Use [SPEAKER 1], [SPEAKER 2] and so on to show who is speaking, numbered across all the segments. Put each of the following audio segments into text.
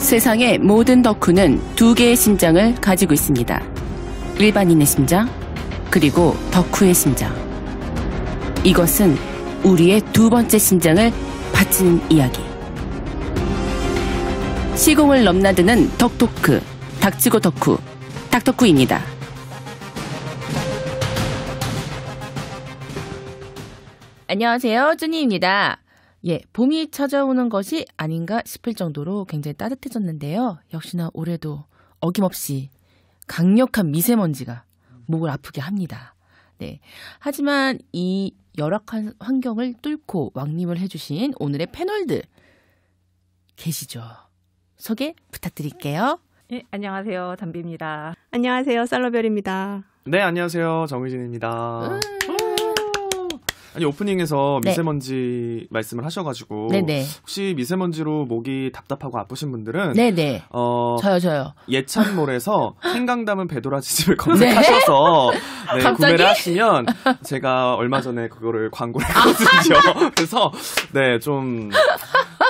[SPEAKER 1] 세상의 모든 덕후는 두 개의 심장을 가지고 있습니다. 일반인의 심장, 그리고 덕후의 심장. 이것은 우리의 두 번째 심장을 바치는 이야기. 시공을 넘나드는 덕토크, 닥치고 덕후, 닥덕후입니다. 안녕하세요, 쭈니입니다. 봄이 찾아오는 것이 아닌가 싶을 정도로 굉장히 따뜻해졌는데요. 역시나 올해도 어김없이 강력한 미세먼지가 목을 아프게 합니다. 네. 하지만 이 열악한 환경을 뚫고 왕림을 해주신 오늘의 패널들 계시죠? 소개 부탁드릴게요.
[SPEAKER 2] 네, 안녕하세요. 담비입니다.
[SPEAKER 3] 안녕하세요. 쌀러별입니다.
[SPEAKER 4] 네, 안녕하세요. 정의진입니다. 아니, 오프닝에서 미세먼지 말씀을 하셔가지고
[SPEAKER 1] 네네.
[SPEAKER 4] 혹시 미세먼지로 목이 답답하고 아프신 분들은
[SPEAKER 1] 네네. 저요.
[SPEAKER 4] 예찬몰에서 생강담은 배도라지집을 검색하셔서 네, 구매를 하시면 제가 얼마 전에 그거를 광고를 했거든요. 그래서 네, 좀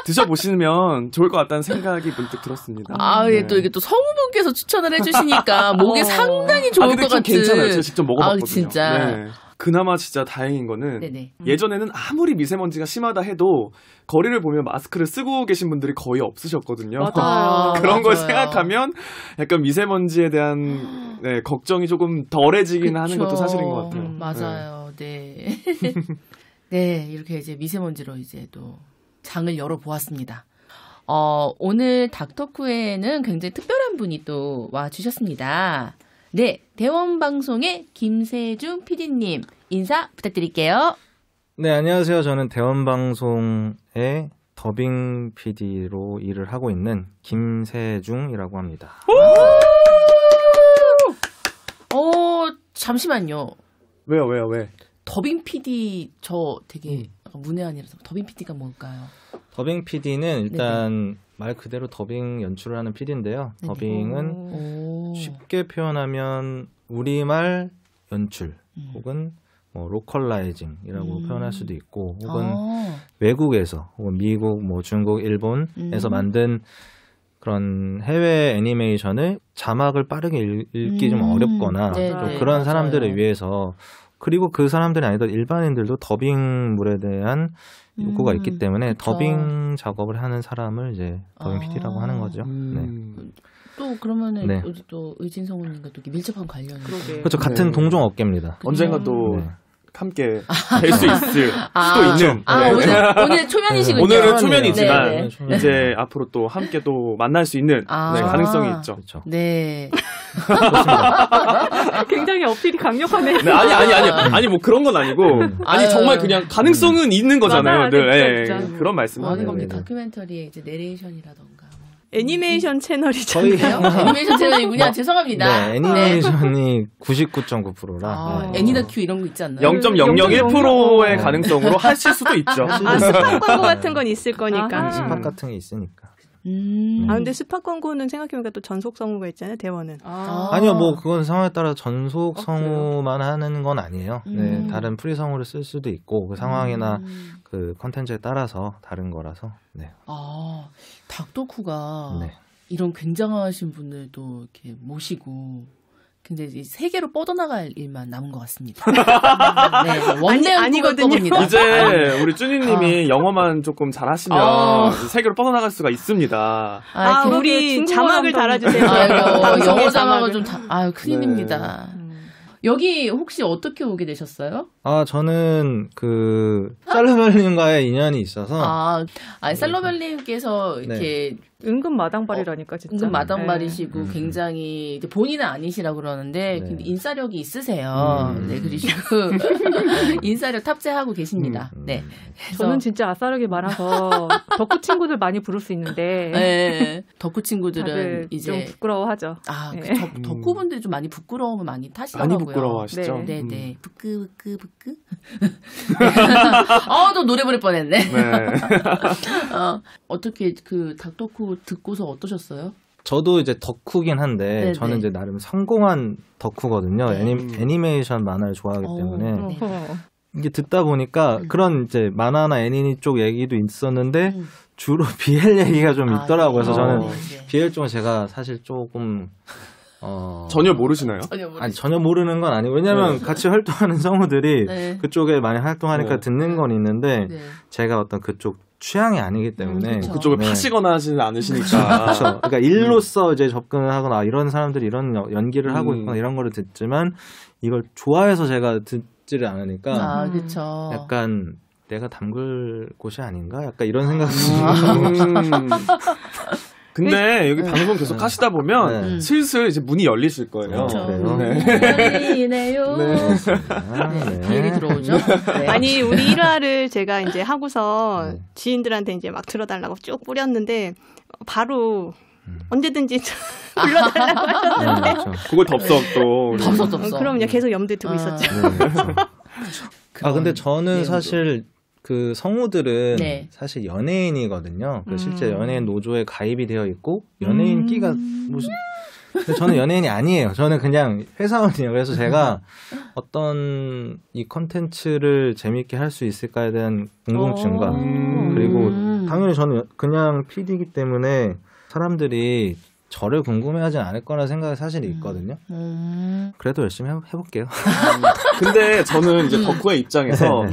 [SPEAKER 4] 드셔보시면 좋을 것 같다는 생각이 문득 들었습니다.
[SPEAKER 1] 네. 또 이게 또 성우분께서 추천을 해주시니까 목에 상당히 좋을 것 같은.
[SPEAKER 4] 괜찮아요. 제가 직접 먹어봤거든요.
[SPEAKER 1] 진짜.
[SPEAKER 4] 네. 그나마 진짜 다행인 거는 예전에는 아무리 미세먼지가 심하다 해도 거리를 보면 마스크를 쓰고 계신 분들이 거의 없으셨거든요.
[SPEAKER 2] 맞아요.
[SPEAKER 4] 그런 걸 생각하면 약간 미세먼지에 대한 걱정이 조금 덜해지긴 하는 것도 사실인 것 같아요.
[SPEAKER 1] 맞아요. 네. 네, 이렇게 이제 미세먼지로 이제 또 장을 열어보았습니다. 오늘 닥터쿠에는 굉장히 특별한 분이 또 와주셨습니다. 네, 대원방송의 김세중 PD님 인사 부탁드릴게요.
[SPEAKER 5] 네, 안녕하세요. 저는 대원방송의 더빙 PD로 일을 하고 있는 김세중이라고 합니다.
[SPEAKER 1] 잠시만요.
[SPEAKER 4] 왜요? 왜?
[SPEAKER 1] 더빙 PD 저 되게 문외한이라서 더빙 PD가 뭘까요?
[SPEAKER 5] 더빙 PD는 일단 말 그대로 더빙 연출을 하는 PD인데요. 더빙은 쉽게 표현하면 우리말 연출 혹은 뭐 로컬라이징이라고 표현할 수도 있고 혹은 외국에서 혹은 미국, 뭐 중국, 일본에서 만든 그런 해외 애니메이션을 자막을 빠르게 읽기 좀 어렵거나 좀 그런 사람들을 위해서, 그리고 그 사람들이 아니더라도 일반인들도 더빙물에 대한 욕구가 있기 때문에 더빙 작업을 하는 사람을 이제 더빙 PD라고 하는 거죠. 네.
[SPEAKER 1] 또 그러면은 또 의진 성우님과 또 밀접한 관련이
[SPEAKER 5] 그렇죠. 같은 동종 업계입니다.
[SPEAKER 4] 언젠가 또 함께 될 수 있을 수도 있는.
[SPEAKER 1] 오늘 초면이시군요.
[SPEAKER 4] 오늘은 초면이지만 이제 앞으로 또 함께 또 만날 수 있는 가능성이 있죠.
[SPEAKER 5] 그렇죠.
[SPEAKER 1] 네.
[SPEAKER 2] 굉장히 어필이 강력하네요.
[SPEAKER 4] 네, 아니 뭐 그런 건 아니고 아니 정말 그냥 가능성은 있는 거잖아요. 늘 그런 말씀하는
[SPEAKER 1] 겁니다. 다큐멘터리의 이제 내레이션이라던가.
[SPEAKER 3] 애니메이션 채널이잖아요.
[SPEAKER 1] 애니메이션 채널이군요. 죄송합니다.
[SPEAKER 5] 네, 애니메이션이 99.9%라.
[SPEAKER 1] 애니다큐 이런 거 있지 않나요?
[SPEAKER 4] 0.001%의 가능성으로 하실 수도 있죠.
[SPEAKER 3] 스팟 광고 같은 건 있을 거니까.
[SPEAKER 5] 스팟 같은 게 있으니까.
[SPEAKER 3] 근데 스팟 광고는 생각해보니까 또 전속 성우가 있잖아요, 대원은.
[SPEAKER 5] 아니요, 뭐 그건 상황에 따라 전속 성우만 하는 건 아니에요. 네, 다른 프리 성우를 쓸 수도 있고 그 상황이나 그 컨텐츠에 따라서 다른 거라서. 네.
[SPEAKER 1] 닥터쿠가 이런 굉장하신 분들도 이렇게 모시고 굉장히 세계로 뻗어나갈 일만 남은 것 같습니다.
[SPEAKER 3] 아니거든요.
[SPEAKER 4] 이제 우리 쭈니님이 영어만 조금 잘하시면 세계로 뻗어나갈 수가 있습니다.
[SPEAKER 3] 우리 자막을 달아주세요.
[SPEAKER 1] 영어 자막을 좀 큰일입니다. 여기 혹시 어떻게 오게 되셨어요?
[SPEAKER 5] 저는 그 쌀러별님과의 인연이 있어서.
[SPEAKER 1] 쌀러별님께서 이렇게
[SPEAKER 2] 은근 마당발이라니까 진짜.
[SPEAKER 1] 은근 마당발이시고 굉장히 이제 본인은 아니시라고 그러는데 인싸력이 있으세요. 네, 그리고 인싸력 탑재하고 계십니다. 네.
[SPEAKER 2] 저는 진짜 아싸력이 많아서 덕후 친구들 많이 부를 수 있는데.
[SPEAKER 1] 네. 덕후 친구들은 이제
[SPEAKER 2] 좀 부끄러워하죠.
[SPEAKER 1] 덕후분들이 좀 많이 부끄러움을 많이 타시더라고요.
[SPEAKER 4] 많이 부끄러워하시죠?
[SPEAKER 1] 네. 부끄. 또 노래 부를 뻔했네. 어떻게 그 닥터쿠 듣고서 어떠셨어요?
[SPEAKER 5] 저도 이제 덕후긴 한데 저는 이제 나름 성공한 덕후거든요. 애니메이션 만화를 좋아하기 때문에 이게 듣다 보니까 그런 이제 만화나 애니니 쪽 얘기도 있었는데 주로 BL 얘기가 좀 있더라고요. 그래서 저는 BL 쪽은 제가 사실 조금
[SPEAKER 4] 전혀 모르시나요?
[SPEAKER 5] 전혀 모르는 건 아니고 왜냐면 같이 활동하는 성우들이 그쪽에 많이 활동하니까 듣는 건 있는데 제가 어떤 그쪽 취향이 아니기 때문에
[SPEAKER 4] 그쪽을 파시거나 하지는 않으시니까.
[SPEAKER 5] 그렇죠. 그러니까 일로서 이제 접근을 하거나 이런 사람들이 이런 연기를 하고 있거나 이런 거를 듣지만 이걸 좋아해서 제가 듣지를 않으니까 약간 내가 담글 곳이 아닌가? 약간 이런 생각이
[SPEAKER 4] 근데 여기 방송 계속 하시다 보면 슬슬 이제 문이 열리실 거예요.
[SPEAKER 1] 문이네요. 그 얘기 들어오죠?
[SPEAKER 3] 아니 우리 1화를 제가 이제 하고서 지인들한테 이제 막 들어달라고 쭉 뿌렸는데 바로 언제든지 불러달라고 하셨는데
[SPEAKER 4] 그걸 덥석 또
[SPEAKER 3] 그럼요. 계속 염두에 두고 있었죠.
[SPEAKER 5] 근데 저는 사실 그 성우들은 사실 연예인이거든요. 실제 연예인 노조에 가입이 되어 있고 연예인 끼가 무슨 근데 저는 연예인이 아니에요. 저는 그냥 회사원이에요. 그래서 제가 어떤 이 컨텐츠를 재밌게 할 수 있을까에 대한 궁금증과 그리고 당연히 저는 그냥 PD이기 때문에 사람들이 저를 궁금해하진 않을 거라는 생각이 사실 있거든요. 그래도 열심히 해볼게요.
[SPEAKER 4] 근데 저는 이제 덕후의 입장에서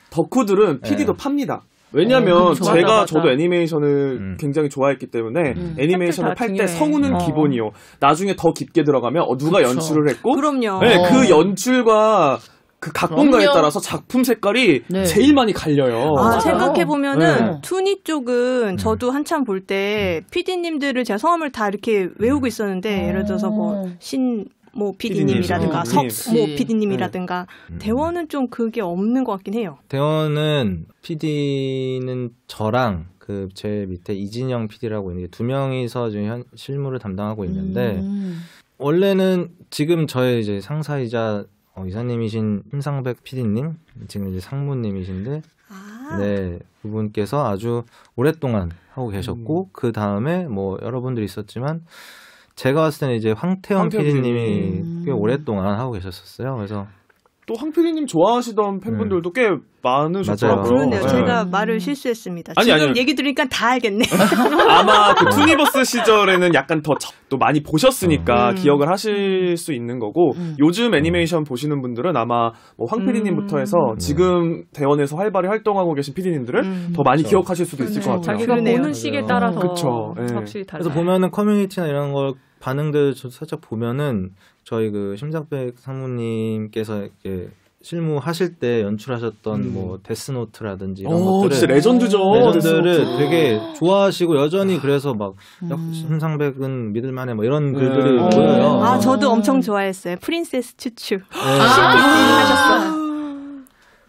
[SPEAKER 4] 덕후들은 PD도 팝니다. 왜냐면 저도 애니메이션을 굉장히 좋아했기 때문에 애니메이션을 팔 때 성우는 기본이요. 나중에 더 깊게 들어가면 누가 연출을 했고
[SPEAKER 3] 그럼요.
[SPEAKER 4] 그 연출과 그 각본가에 따라서 작품 색깔이 제일 많이 갈려요.
[SPEAKER 3] 생각해보면은 투니 쪽은 저도 한참 볼 때 PD님들을 제가 성함을 다 이렇게 외우고 있었는데 예를 들어서 PD님이라든가 PD님이라든가 대원은 좀 그게 없는 것 같긴 해요.
[SPEAKER 5] 대원은 PD는 저랑 그 제 밑에 이진영 PD라고 있는 게 두 명이서 지금 실무를 담당하고 있는데 원래는 지금 저의 이제 상사이자 이사님이신 심상백 PD님 지금 이제 상무님이신데 그분께서 아주 오랫동안 하고 계셨고 그 다음에 여러분들이 있었지만. 제가 봤을 때는 이제 황태현 PD님이 꽤 오랫동안 하고 계셨었어요. 그래서
[SPEAKER 4] 또 황 PD님 좋아하시던 팬분들도 꽤 많으셨더라고요.
[SPEAKER 3] 그러네요. 제가 말을 실수했습니다. 지금 얘기 들으니까 다 알겠네.
[SPEAKER 4] 아마 그 투니버스 시절에는 약간 더 또 많이 보셨으니까 기억을 하실 수 있는 거고 요즘 애니메이션 보시는 분들은 아마 황 PD님부터 해서 지금 대원에서 활발히 활동하고 계신 PD님들은 더 많이 기억하실 수도 있을 것 같아요.
[SPEAKER 2] 자기가 보는 시기에 따라서 확실히 달라요.
[SPEAKER 5] 그래서 보면은 커뮤니티나 이런 걸 반응들 살짝 보면은 저희 그 심상백 상무님께서 이렇게 실무하실 때 연출하셨던 데스노트라든지 이런 것들을
[SPEAKER 4] 진짜 레전드를
[SPEAKER 5] 되게 좋아하시고 여전히 그래서 막 심상백은 믿을만해 이런 글들이 보여요.
[SPEAKER 3] 저도 엄청 좋아했어요. 프린세스 추추 하셨어요.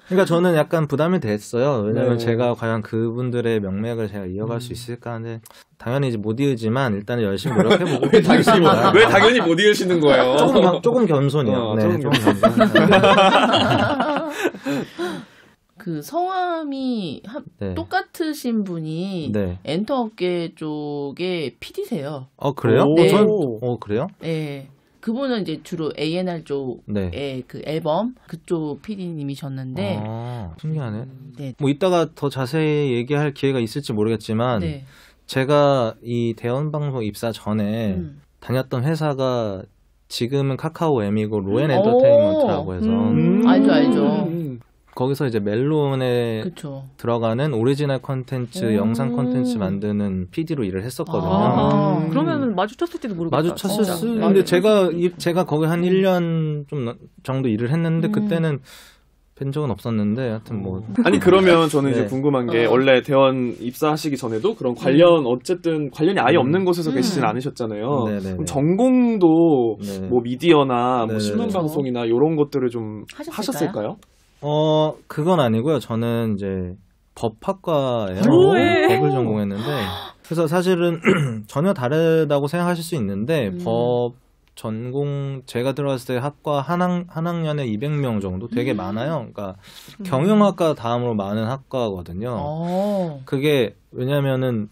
[SPEAKER 5] 그러니까 저는 약간 부담이 됐어요. 왜냐면 제가 과연 그분들의 명맥을 제가 이어갈 수 있을까 하는데 당연히 이제 못 이으지만 일단은 열심히 노력해보고
[SPEAKER 4] 왜 당연히 못 이으시는 거예요?
[SPEAKER 5] 조금 겸손이요.
[SPEAKER 4] 조금 겸손.
[SPEAKER 1] 그 성함이 똑같으신 분이 엔터 업계 쪽에 PD세요.
[SPEAKER 5] 그래요?
[SPEAKER 1] 네.
[SPEAKER 5] 그래요?
[SPEAKER 1] 네. 그분은 이제 주로 A&R 쪽의 그 앨범 그쪽 PD님이셨는데
[SPEAKER 5] 신기하네. 이따가 더 자세히 얘기할 기회가 있을지 모르겠지만 제가 이 대원방송 입사 전에 다녔던 회사가 지금은 카카오 M이고 로엔 엔터테인먼트라고 해서
[SPEAKER 1] 알죠.
[SPEAKER 5] 거기서 이제 멜론에 들어가는 오리지널 콘텐츠, 영상 콘텐츠 만드는 PD로 일을 했었거든요.
[SPEAKER 2] 그러면 마주쳤을지도 모르겠다.
[SPEAKER 5] 마주쳤었는데 제가 거기 한 1년 좀 정도 일을 했는데 그때는 뵌 적은 없었는데 하여튼
[SPEAKER 4] 아니 그러면 저는 이제 궁금한 게 원래 대원 입사하시기 전에도 그런 어쨌든 관련이 아예 없는 곳에서 계시진 않으셨잖아요. 그럼 전공도 미디어나 신문방송이나 이런 것들을 좀 하셨을까요?
[SPEAKER 5] 그건 아니고요. 저는 이제 법학과에 법을 전공했는데 그래서 사실은 전혀 다르다고 생각하실 수 있는데 법 전공 제가 들어갔을 때 학과 한 학년에 200명 정도 되게 많아요. 그러니까 경영학과 다음으로 많은 학과거든요. 그게 왜냐면은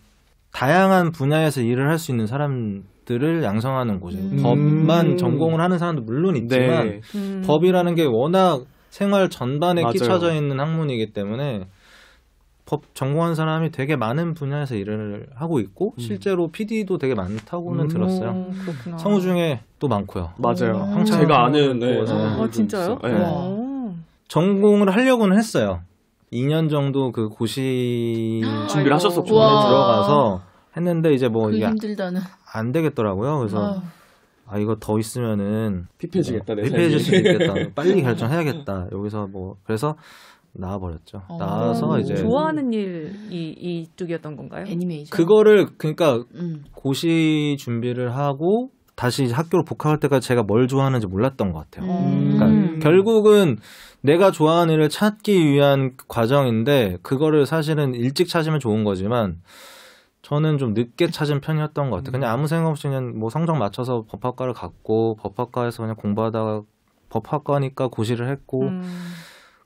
[SPEAKER 5] 다양한 분야에서 일을 할 수 있는 사람들을 양성하는 곳이에요. 법만 전공을 하는 사람도 물론 있지만 법이라는 게 워낙 생활 전반에
[SPEAKER 4] 맞아요.
[SPEAKER 5] 끼쳐져 있는 학문이기 때문에 법 전공한 사람이 되게 많은 분야에서 일을 하고 있고 실제로 PD도 되게 많다고는 들었어요.
[SPEAKER 2] 그렇구나.
[SPEAKER 5] 성우 중에 또 많고요.
[SPEAKER 4] 맞아요.
[SPEAKER 5] 황창
[SPEAKER 4] 제가 아는
[SPEAKER 5] 네.
[SPEAKER 2] 진짜요?
[SPEAKER 4] 네.
[SPEAKER 5] 전공을 하려고는 했어요. 2년 정도 그 고시
[SPEAKER 4] 준비를 하셨었구나.
[SPEAKER 5] 들어가서 했는데 이제 뭐 이게
[SPEAKER 1] 힘들다는.
[SPEAKER 5] 안 되겠더라고요. 그래서 이거 더 있으면은
[SPEAKER 4] 피폐해지겠다. 내
[SPEAKER 5] 피폐해질
[SPEAKER 4] 삶이.
[SPEAKER 5] 수도 있겠다. 빨리 결정해야겠다. 여기서 뭐 그래서 나와버렸죠. 나와서 이제
[SPEAKER 2] 좋아하는 일이 이쪽이었던 건가요?
[SPEAKER 1] 애니메이션.
[SPEAKER 5] 그거를 그러니까 고시 준비를 하고 다시 학교로 복학할 때까지 제가 뭘 좋아하는지 몰랐던 것 같아요. 그러니까 결국은 내가 좋아하는 일을 찾기 위한 과정인데 그거를 사실은 일찍 찾으면 좋은 거지만 저는 좀 늦게 찾은 편이었던 것 같아요. 그냥 아무 생각 없이 그냥 뭐 성적 맞춰서 법학과를 갔고 법학과에서 그냥 공부하다가 법학과니까 고시를 했고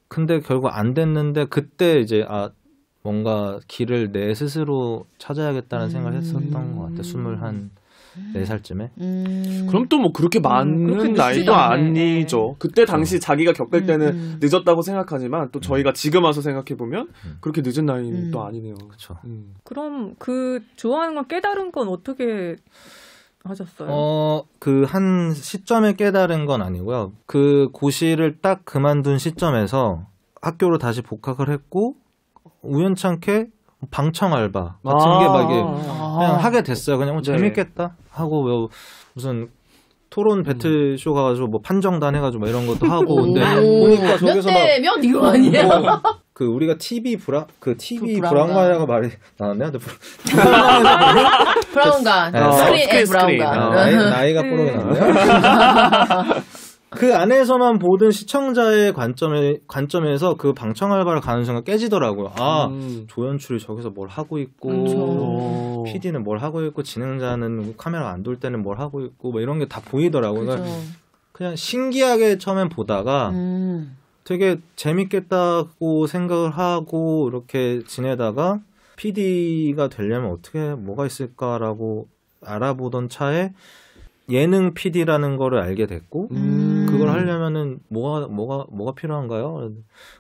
[SPEAKER 5] 근데 결국 안 됐는데 그때 이제 뭔가 길을 내 스스로 찾아야겠다는 생각을 했었던 것 같아요. 24살쯤에.
[SPEAKER 4] 그럼 또 뭐 그렇게 많은 나이도 아니죠. 그때 당시 자기가 겪을 때는 늦었다고 생각하지만 또 저희가 지금 와서 생각해보면 그렇게 늦은 나이는 또 아니네요.
[SPEAKER 5] 그렇죠.
[SPEAKER 2] 그럼 그 좋아하는 걸 깨달은 건 어떻게 하셨어요?
[SPEAKER 5] 그 한 시점에 깨달은 건 아니고요. 그 고시를 딱 그만둔 시점에서 학교로 다시 복학을 했고 우연찮게 방청 알바 같은 게 막 이게 그냥 하게 됐어요. 그냥 재밌겠다 하고 무슨 토론 배틀쇼 가가지고 뭐 판정단 해가지고 뭐 이런 것도 하고 근데 보니까 저기서
[SPEAKER 1] 몇 이거 아니에요?
[SPEAKER 5] 그 우리가 TV
[SPEAKER 1] 브라운관.
[SPEAKER 5] 브라운관이라고 말이 나왔네요.
[SPEAKER 1] 브라운관. 스크린 브라운관.
[SPEAKER 5] 나이가 뽀록이 나네요. 그 안에서만 보던 시청자의 관점에서 그 방청 알바를 가는 순간 깨지더라고요. 조연출이 저기서 뭘 하고 있고, PD는 뭘 하고 있고, 진행자는 카메라가 안 돌 때는 뭘 하고 있고, 뭐 이런 게 다 보이더라고요. 그러니까 그냥 신기하게 처음엔 보다가 되게 재밌겠다고 생각을 하고 이렇게 지내다가 PD가 되려면 뭐가 있을까라고 알아보던 차에 예능 PD라는 거를 알게 됐고 그걸 하려면은 뭐가 필요한가요?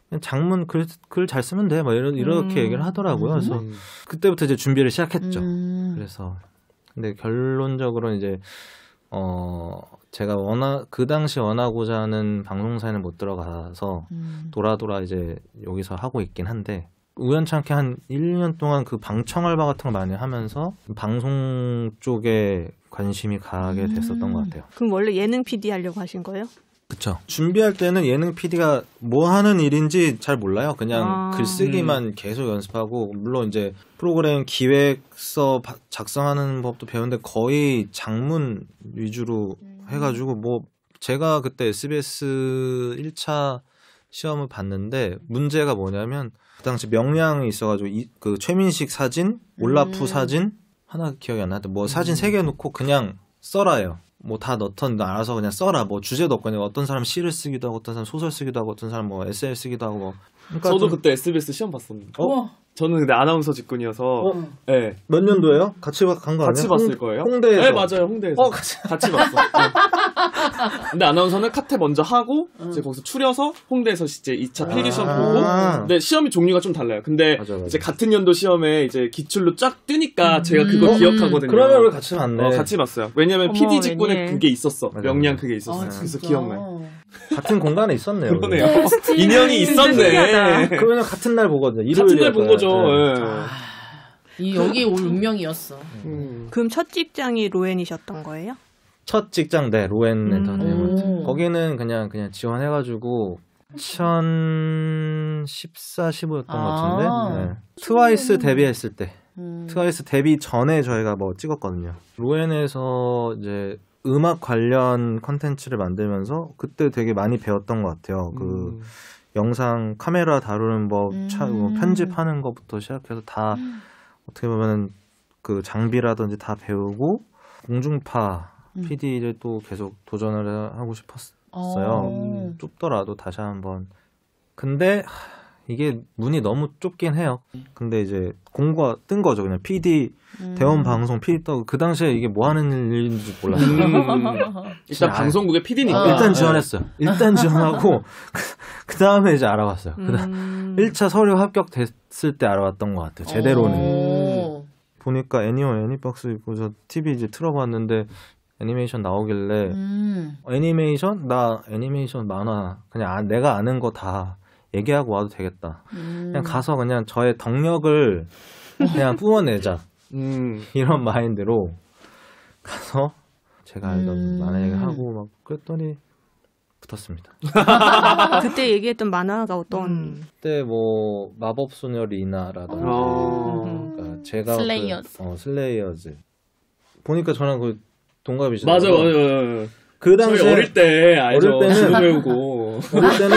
[SPEAKER 5] 그냥 장문 글 잘 쓰면 돼. 막 이렇게 얘기를 하더라고요. 그래서 그때부터 이제 준비를 시작했죠. 그래서 근데 결론적으로 이제 제가 그 당시 원하고자 하는 방송사에는 못 들어가서 돌아 이제 여기서 하고 있긴 한데 우연찮게 한 1년 동안 그 방청 알바 같은 거 많이 하면서 방송 쪽에 관심이 가게 됐었던 것 같아요.
[SPEAKER 3] 그럼 원래 예능 PD 하려고 하신 거예요?
[SPEAKER 5] 그쵸. 준비할 때는 예능 PD가 뭐 하는 일인지 잘 몰라요. 그냥 글쓰기만 계속 연습하고 물론 이제 프로그램 기획서 작성하는 법도 배웠는데 거의 장문 위주로 해가지고 뭐 제가 그때 SBS 1차 시험을 봤는데 문제가 뭐냐면 그 당시 명량이 있어가지고 그 최민식 사진, 올라프 사진 하나 기억이 안 나는데 뭐 사진 3개 놓고 그냥 써라요. 뭐 다 넣던 알아서 그냥 써라. 뭐 주제도 없고 그냥 어떤 사람 시를 쓰기도 하고 어떤 사람 소설 쓰기도 하고 어떤 사람 뭐 에세이 쓰기도 하고 뭐. 그러니까
[SPEAKER 4] 저도 그때 SBS 시험 봤었는데. 저는 근데 아나운서 직군이어서. 네.
[SPEAKER 5] 몇 년도예요? 같이 간 거 아니에요?
[SPEAKER 4] 같이 봤을 거예요.
[SPEAKER 5] 홍대에서.
[SPEAKER 4] 네, 맞아요. 홍대에서. 같이 봤어. 근데 아나운서는 카테 먼저 하고 이제 거기서 추려서 홍대에서 이제 2차 필기 시험 보고. 근데 시험이 종류가 좀 달라요. 근데
[SPEAKER 5] 맞아.
[SPEAKER 4] 이제 같은 연도 시험에 이제 기출로 쫙 뜨니까 제가 그거 기억하거든요.
[SPEAKER 5] 그러면 우리 같이 봤네.
[SPEAKER 4] 같이 봤어요. 왜냐면 PD 직군에
[SPEAKER 3] 웬일.
[SPEAKER 4] 그게 있었어.
[SPEAKER 5] 맞아.
[SPEAKER 4] 명량 그게 있었어요. 그래서 기억나요.
[SPEAKER 5] 같은 공간에 있었네요.
[SPEAKER 4] 그러네요. 인연이 있었네.
[SPEAKER 5] 그러면 같은 날 보거든요.
[SPEAKER 4] 같은 날 본 거죠.
[SPEAKER 1] 이 여기 올 운명이었어.
[SPEAKER 3] 그럼 첫 직장이 로엔이셨던 거예요?
[SPEAKER 5] 첫 직장 로엔 엔터테인먼트. 거기는 그냥 지원해가지고 2014, 15였던 것 같은데 트와이스 데뷔했을 때 트와이스 데뷔 전에 저희가 뭐 찍었거든요. 로엔에서 이제 음악 관련 콘텐츠를 만들면서 그때 되게 많이 배웠던 것 같아요. 그 영상 카메라 다루는 법, 뭐 편집하는 것부터 시작해서 다 어떻게 보면 그 장비라든지 다 배우고 공중파 PD를 또 계속 도전을 하고 싶었어요. 좁더라도 다시 한번. 근데 이게 문이 너무 좁긴 해요. 근데 이제 공고가 뜬 거죠. 그냥 PD 대원 방송 PD 떠. 그 당시에 이게 뭐 하는 일인지 몰랐어요.
[SPEAKER 4] 일단 방송국의 PD니까.
[SPEAKER 5] 일단 지원했어요. 일단 지원하고 그 다음에 이제 알아봤어요. 그다음 1차 서류 합격됐을 때 알아봤던 것 같아요. 제대로는. 보니까 애니박스 있고 저 TV 이제 틀어봤는데 애니메이션 나오길래 나 애니메이션 만화 그냥 내가 아는 거 다 얘기하고 와도 되겠다. 그냥 가서 그냥 저의 덕력을 그냥 뿜어내자. 이런 마인드로 가서 제가 알던 만화 얘기하고 막 그랬더니 붙었습니다.
[SPEAKER 3] 그때 얘기했던 만화가 어떤?
[SPEAKER 5] 그때 뭐 마법소녀 리나라든지 그러니까 제가 슬레이어즈 보니까 저랑 그 동갑이시잖아요.
[SPEAKER 4] 맞아요.
[SPEAKER 5] 그 당시에
[SPEAKER 4] 저희 어릴 때 알죠.
[SPEAKER 5] 어릴 때는
[SPEAKER 4] 배우고
[SPEAKER 5] 어릴 때는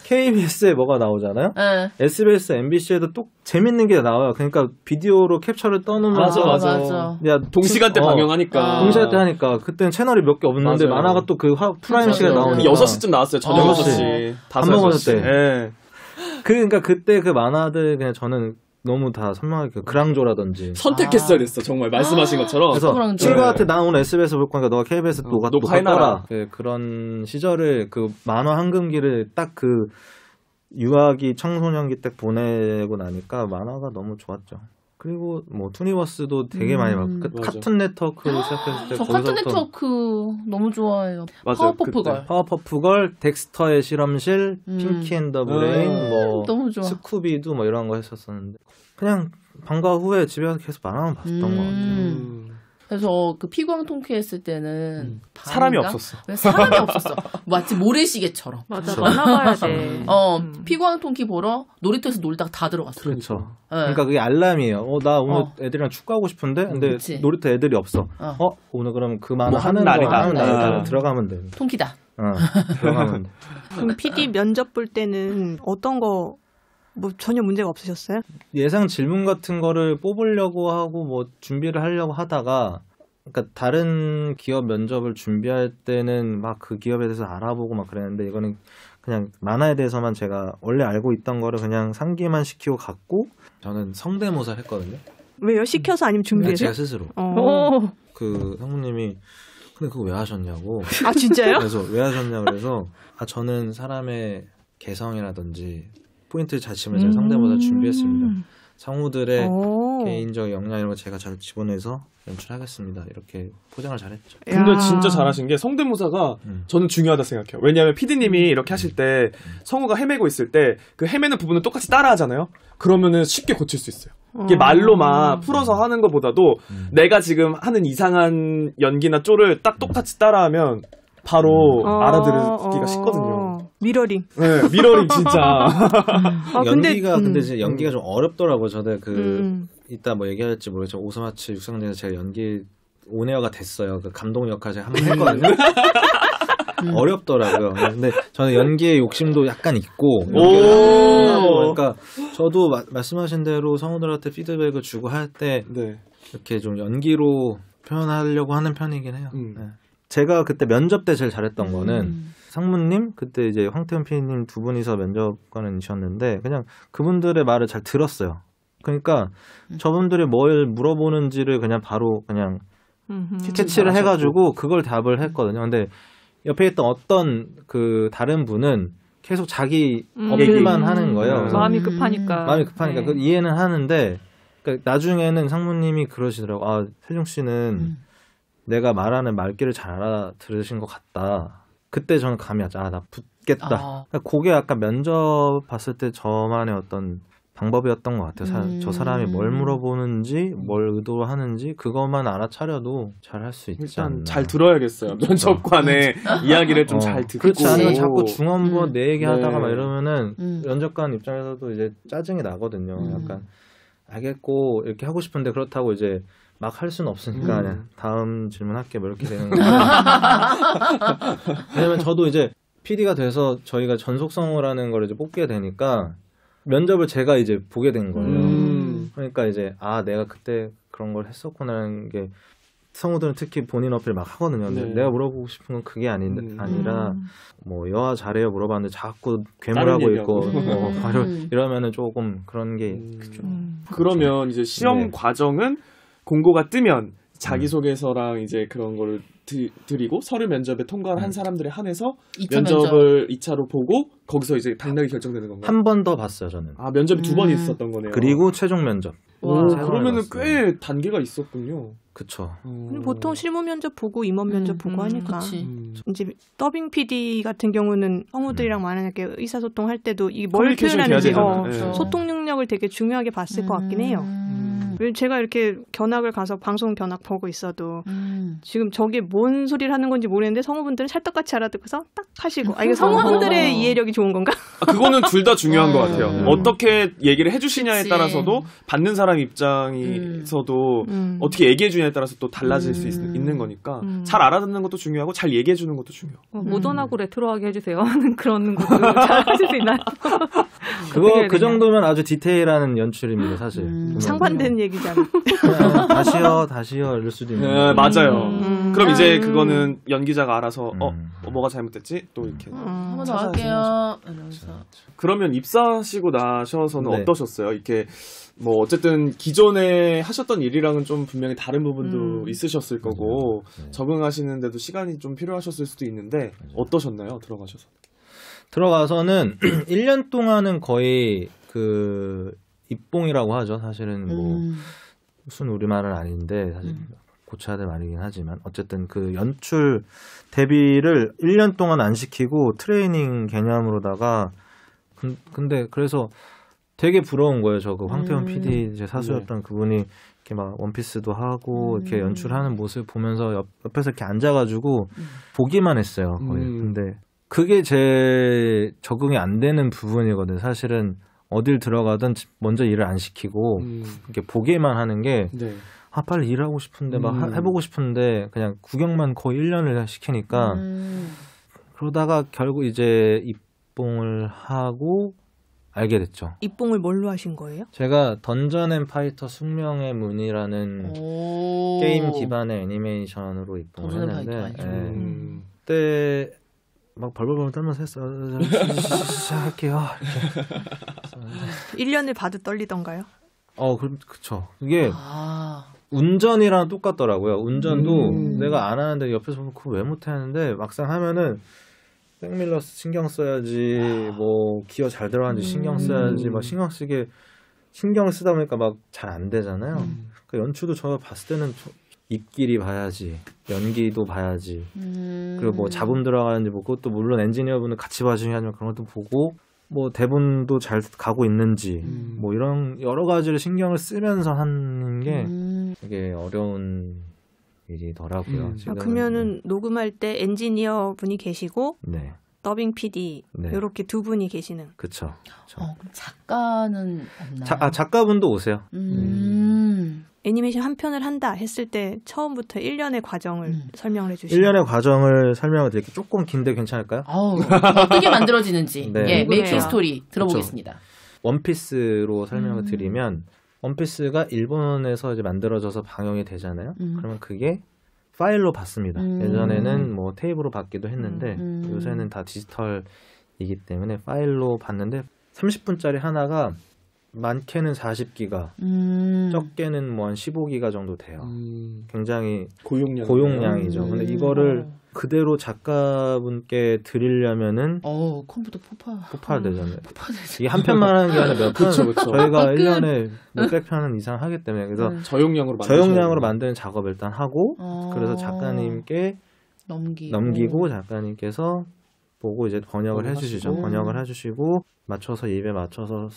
[SPEAKER 5] KBS에 뭐가 나오잖아요. SBS, MBC에도 또 재밌는 게 나와요. 그러니까 비디오로 캡처를 떠놓으면서
[SPEAKER 1] 맞아.
[SPEAKER 5] 야
[SPEAKER 4] 동시간대 방영하니까.
[SPEAKER 5] 동시간대 하니까 그때는 채널이 몇 개 없는데
[SPEAKER 4] 맞아요.
[SPEAKER 5] 만화가 또 그 프라임 시간에 나오니까
[SPEAKER 4] 6시쯤 나왔어요. 저녁 6시.
[SPEAKER 5] 밥 먹었을 때.
[SPEAKER 4] 네.
[SPEAKER 5] 그러니까 그때 그 만화들 그냥 저는 너무 다 선명하게 그랑조라든지
[SPEAKER 4] 선택했어야 됐어. 정말 말씀하신 것처럼.
[SPEAKER 5] 그래서
[SPEAKER 1] 그랑조.
[SPEAKER 5] 친구한테 나 오늘 SBS 볼 거니까 너가 KBS
[SPEAKER 4] 녹화해놔라.
[SPEAKER 5] 그런 시절을 그 만화 황금기를 딱 그 유아기 청소년기 때 보내고 나니까 만화가 너무 좋았죠. 그리고 뭐 투니버스도 되게 많이 봤고 카툰 네트워크로 시작했을 때
[SPEAKER 1] 저 카툰 네트워크 너무 좋아해요. 파워퍼프걸,
[SPEAKER 5] 덱스터의 실험실, 핑키 앤 더 브레인, 뭐
[SPEAKER 1] 너무 좋아.
[SPEAKER 5] 스쿠비도 뭐 이런 거 했었었는데 그냥 방과 후에 집에 가서 계속 만화만 봤던 것 같아요.
[SPEAKER 1] 그래서 그 피구왕 통쾌 했을 때는
[SPEAKER 4] 사람이 없었어.
[SPEAKER 1] 사람이 없었어. 마치 모래시계처럼.
[SPEAKER 2] 맞아. 만화 봐야 돼.
[SPEAKER 1] 피구왕 통쾌 보러 놀이터에서 놀다가 다 들어갔어.
[SPEAKER 5] 그렇죠. 그러니까 그게 알람이에요. 나 오늘 애들이랑 축구하고 싶은데 근데
[SPEAKER 1] 그치.
[SPEAKER 5] 놀이터 애들이 없어. 오늘 그럼 그 만화 하는
[SPEAKER 4] 날이다.
[SPEAKER 5] 날이다. 들어가면 돼.
[SPEAKER 1] 통키다.
[SPEAKER 5] 들어가면 돼.
[SPEAKER 3] 그럼 PD 면접 볼 때는 어떤 거 뭐 전혀 문제가 없으셨어요?
[SPEAKER 5] 예상 질문 같은 거를 뽑으려고 하고 뭐 준비를 하려고 하다가 그러니까 다른 기업 면접을 준비할 때는 막 그 기업에 대해서 알아보고 막 그랬는데 이거는 그냥 만화에 대해서만 제가 원래 알고 있던 거를 그냥 상기만 시키고 갔고 저는 성대모사를 했거든요.
[SPEAKER 3] 왜요? 시켜서 아니면 준비해서?
[SPEAKER 5] 제가 스스로. 그 상무님이 근데 그거 왜 하셨냐고.
[SPEAKER 3] 아 진짜요?
[SPEAKER 5] 그래서 왜 하셨냐 그래서 저는 사람의 개성이라든지 포인트를 잘 치면 제가 성대모사 준비했습니다. 상무들의 개인적 역량 이런 거 제가 잘 집어내서 연출하겠습니다. 이렇게 포장을 잘했죠.
[SPEAKER 4] 근데 진짜 잘하신 게 성대모사가 저는 중요하다 생각해요. 왜냐하면 PD님이 이렇게 하실 때 성우가 헤매고 있을 때 그 헤매는 부분을 똑같이 따라하잖아요. 그러면은 쉽게 고칠 수 있어요. 이게 말로 막 풀어서 하는 것보다도 내가 지금 하는 이상한 연기나 쪼를 딱 똑같이 따라하면 바로 알아들기가 쉽거든요.
[SPEAKER 3] 미러링.
[SPEAKER 4] 네, 미러링 진짜.
[SPEAKER 5] 근데 이제 연기가 좀 어렵더라고요. 저도 이따 뭐 얘기할지 모르겠지만 오스마츠 육성대에서 제가 연기 온에어가 됐어요. 그 감독 역할 제가 한번 했거든요. 어렵더라고요. 근데 저는 연기에 욕심도 약간 있고 그러니까 저도 말씀하신 대로 성우들한테 피드백을 주고 할 때 이렇게 좀 연기로 표현하려고 하는 편이긴 해요. 네. 제가 그때 면접 때 제일 잘했던 거는 상무님 그때 이제 황태훈 PD님 두 분이서 면접관이셨는데 그냥 그분들의 말을 잘 들었어요. 그러니까 저분들이 뭘 물어보는지를 그냥 바로 그냥 캐치를 해가지고 그걸 답을 했거든요. 근데 옆에 있던 어떤 그 다른 분은 계속 자기 어필만 하는 거예요.
[SPEAKER 2] 마음이 급하니까.
[SPEAKER 5] 네. 그 이해는 하는데 그러니까 나중에는 상무님이 그러시더라고. 세중 씨는 내가 말하는 말귀를 잘 알아들으신 것 같다. 그때 저는 감이 왔죠. 나 붙겠다. 그러니까 그게 약간 면접 봤을 때 저만의 어떤 방법이었던 것 같아요. 저 사람이 뭘 물어보는지, 뭘 의도하는지 그것만 알아차려도 잘 할 수 있지 않나.
[SPEAKER 4] 잘 들어야겠어요. 면접관의 이야기를 좀 잘 듣고.
[SPEAKER 5] 그렇지 않으면 자꾸 중원부 내 얘기하다가 막 이러면은 면접관 입장에서도 이제 짜증이 나거든요. 약간 알겠고 이렇게 하고 싶은데 그렇다고 이제 막 할 수는 없으니까 그냥 다음 질문할게 뭐 이렇게 되는 거예요. 왜냐면 저도 이제 PD가 돼서 저희가 전속성우라는 걸 이제 뽑게 되니까 면접을 제가 이제 보게 된 거예요. 그러니까 이제 내가 그때 그런 걸 했었구나라는 게 성우들은 특히 본인 어필 막 하거든요. 근데 내가 물어보고 싶은 건 그게 아니라 뭐 여하 잘해요 물어봤는데 자꾸 괴물하고 있고 이러면은 조금 그런 게 그죠.
[SPEAKER 4] 그러면 이제 시험 과정은 공고가 뜨면 자기소개서랑 이제 그런 거를 드리고 서류 면접에 통과를 한 사람들에 한해서 면접을 2차로 보고 거기서 이제 당락이 결정되는 건가요?
[SPEAKER 5] 한 번 더 봤어요, 저는.
[SPEAKER 4] 아, 면접이 2번 있었던 거네요.
[SPEAKER 5] 그리고 최종 면접.
[SPEAKER 4] 오, 그러면은 꽤 단계가 있었군요.
[SPEAKER 5] 그쵸.
[SPEAKER 3] 보통 실무 면접 보고 임원 면접 보고 하니까. 이제 더빙 PD 같은 경우는 성우들이랑 만약에 의사소통 할 때도 이 뭘 표현하는지 소통 능력을 되게 중요하게 봤을 것 같긴 해요. 제가 이렇게 견학을 가서 방송 견학 보고 있어도 지금 저게 뭔 소리를 하는 건지 모르겠는데 성우분들은 찰떡같이 알아듣고서 딱 하시고 이게 성우분들의 이해력이 좋은 건가?
[SPEAKER 4] 그거는 둘 다 중요한 것 같아요. 어떻게 얘기를 해주시냐에 따라서도 받는 사람 입장에서도 어떻게 얘기해 주냐에 따라서 또 달라질 수 있는 거니까 잘 알아듣는 것도 중요하고 잘 얘기해 주는 것도 중요하고.
[SPEAKER 2] 모던하고 레트로하게 해주세요 하는 그런 것도 잘 하실 수 있나요?
[SPEAKER 5] 그거 그 정도면 아주 디테일한 연출입니다, 사실.
[SPEAKER 3] 상반된 얘기잖아.
[SPEAKER 5] 다시요 이럴 수도 있는.
[SPEAKER 4] 네, 맞아요. 그럼 이제 그거는 연기자가 알아서 뭐가 잘못됐지? 또 이렇게
[SPEAKER 1] 한번 더 할게요.
[SPEAKER 4] 그러면 입사하시고 나셔서는 어떠셨어요? 이렇게 뭐 어쨌든 기존에 하셨던 일이랑은 좀 분명히 다른 부분도 있으셨을 거고 적응하시는데도 시간이 좀 필요하셨을 수도 있는데 어떠셨나요? 들어가서는
[SPEAKER 5] 1년 동안은 거의 그 입봉이라고 하죠. 사실은 뭐 무슨 우리말은 아닌데 사실 고쳐야 될 말이긴 하지만 어쨌든 그 연출 데뷔를 1년 동안 안 시키고 트레이닝 개념으로다가 근데 그래서 되게 부러운 거예요. 저 그 황태원 PD 제 사수였던 그분이 이렇게 막 원피스도 하고 이렇게 연출하는 모습 보면서 옆에서 이렇게 앉아가지고 보기만 했어요. 거의. 근데 그게 제 적응이 안 되는 부분이거든요. 사실은 어딜 들어가든 먼저 일을 안 시키고 이렇게 보기만 하는 게 빨리 일하고 싶은데 막 해보고 싶은데 그냥 구경만 거의 1년을 시키니까 그러다가 결국 이제 입봉을 하고 알게 됐죠.
[SPEAKER 3] 입봉을 뭘로 하신 거예요?
[SPEAKER 5] 제가 던전 앤 파이터 숙명의 문이라는 게임 기반의 애니메이션으로 입봉을 했는데 그때 막 벌벌벌 떨면서 했어요. 시작할게요. 이렇게.
[SPEAKER 3] 1년을 봐도 떨리던가요?
[SPEAKER 5] 그쵸. 이게 운전이랑 똑같더라고요. 운전도 내가 안 하는데 옆에서 보면 그거 왜 못해 하는데 막상 하면은 백밀러스 신경 써야지, 뭐 기어 잘 들어가는지 신경 써야지, 막 신경 쓰다 보니까 막 잘 안 되잖아요. 그 연출도 저 봤을 때는 입길이 봐야지, 연기도 봐야지, 그리고 뭐 잡음 들어가는지 뭐 그것도 물론 엔지니어분은 같이 봐주셔야 하지만 그런 것도 보고, 뭐 대본도 잘 가고 있는지, 뭐 이런 여러 가지를 신경을 쓰면서 하는 게 되게 어려운 일이더라고요.
[SPEAKER 3] 그러면은 녹음할 때 엔지니어 분이 계시고 더빙 PD 이렇게 두 분이 계시는.
[SPEAKER 5] 그렇죠.
[SPEAKER 1] 그럼 작가는 없나요?
[SPEAKER 5] 작가분도 오세요.
[SPEAKER 3] 애니메이션 한 편을 한다 했을 때 처음부터 1년의 과정을 설명을 해주시면
[SPEAKER 5] 1년의 과정을 설명을 드릴게요. 조금 긴데 괜찮을까요?
[SPEAKER 1] 어떻게 만들어지는지 메이킹 스토리 들어보겠습니다.
[SPEAKER 5] 그쵸. 원피스로 설명을 드리면 원피스가 일본에서 이제 만들어져서 방영이 되잖아요. 그러면 그게 파일로 받습니다. 예전에는 뭐 테이프로 받기도 했는데 요새는 다 디지털이기 때문에 파일로 받는데 30분짜리 하나가 많게는 40기가, 적게는 뭐 한 15기가 정도 돼요. 굉장히 고용량이죠. 근데 이거를 그대로 작가분께 드리려면은
[SPEAKER 1] 컴퓨터
[SPEAKER 5] 폭발되잖아요. 이게 한 편만 하는 게 아니라 몇 편, 저희가 1년에 몇백 편 이상 하기 때문에 그래서 저용량으로 만드는 작업을 일단 하고 그래서 작가님께 넘기고 작가님께서 보고 이제 번역을 해주시죠. 번역을 해주시고 맞춰서 입에 맞춰서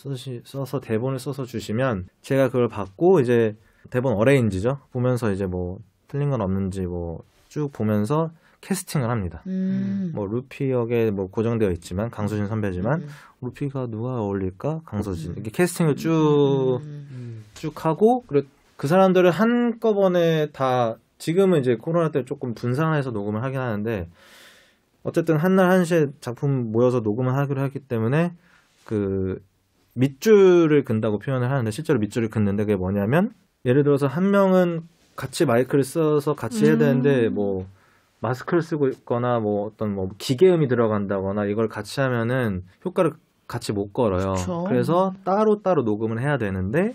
[SPEAKER 5] 써서 대본을 써서 주시면 제가 그걸 받고 이제 대본 어레인지죠. 보면서 이제 뭐 틀린 건 없는지 뭐 쭉 보면서 캐스팅을 합니다. 뭐 루피 역에 뭐 고정되어 있지만 강수진 선배지만 루피가 누가 어울릴까? 강수진. 이렇게 캐스팅을 쭉 하고 그리고 그 사람들을 한꺼번에 다 지금은 이제 코로나 때문에 조금 분산해서 녹음을 하긴 하는데 어쨌든 한날 한시에 작품 모여서 녹음을 하기로 했기 때문에 그 밑줄을 긋는다고 표현을 하는데 실제로 밑줄을 긋는데 그게 뭐냐면 예를 들어서 한 명은 같이 마이크를 써서 같이 해야 되는데 뭐 마스크를 쓰고 있거나 뭐 어떤 뭐 기계음이 들어간다거나 이걸 같이 하면은 효과를 같이 못 걸어요.
[SPEAKER 1] 그쵸.
[SPEAKER 5] 그래서 따로 녹음을 해야 되는데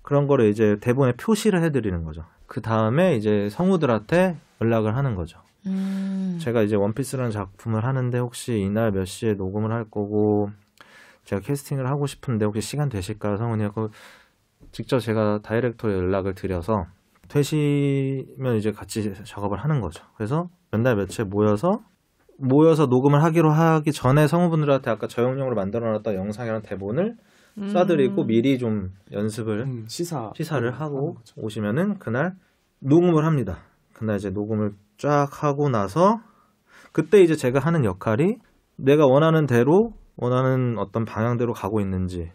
[SPEAKER 5] 그런 거를 이제 대본에 표시를 해드리는 거죠. 그 다음에 이제 성우들한테 연락을 하는 거죠. 제가 이제 원피스라는 작품을 하는데 혹시 이날 몇 시에 녹음을 할 거고 제가 캐스팅을 하고 싶은데 혹시 시간 되실까요? 성우님하고 직접 제가 다이렉터에 연락을 드려서 되시면 이제 같이 작업을 하는 거죠. 그래서 몇 날 며칠 모여서 녹음을 하기 전에 성우분들한테 아까 저용량으로 만들어놨던 영상이랑 대본을 쏴드리고 미리 좀 연습을 시사를 하고 오시면은 그날 녹음을 합니다. 그날 이제 녹음을 쫙 하고 나서 그때 이제 제가 하는 역할이 내가 원하는 대로 원하는 어떤 방향대로 가고 있는지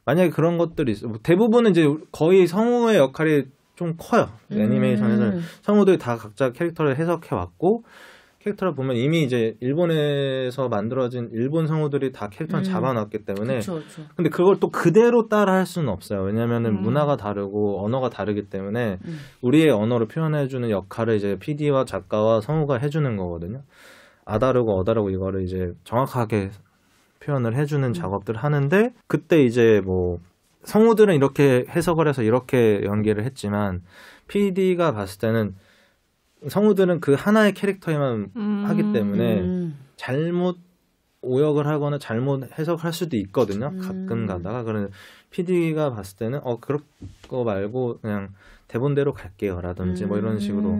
[SPEAKER 5] 만약에 그런 것들이 있어요. 대부분은 이제 거의 성우의 역할이 좀 커요. 애니메이션에서는 성우들이 다 각자 캐릭터를 해석해 왔고 캐릭터를 보면 이미 이제 일본에서 만들어진 일본 성우들이 다 캐릭터를 잡아놨기 때문에
[SPEAKER 1] 그쵸.
[SPEAKER 5] 근데 그걸 또 그대로 따라 할 수는 없어요. 왜냐면은 문화가 다르고 언어가 다르기 때문에 우리의 언어로 표현해주는 역할을 이제 PD와 작가와 성우가 해주는 거거든요. 아다르고 어다르고 이거를 이제 정확하게 표현을 해주는 작업들을 하는데 그때 이제 뭐 성우들은 이렇게 해석을 해서 이렇게 연기를 했지만 PD가 봤을 때는 성우들은 그 하나의 캐릭터에만 하기 때문에 잘못 오역을 하거나 잘못 해석할 수도 있거든요. 가끔 가다가. 그런 PD가 봤을 때는 그럴 거 말고 그냥 대본대로 갈게요. 라든지 뭐 이런 식으로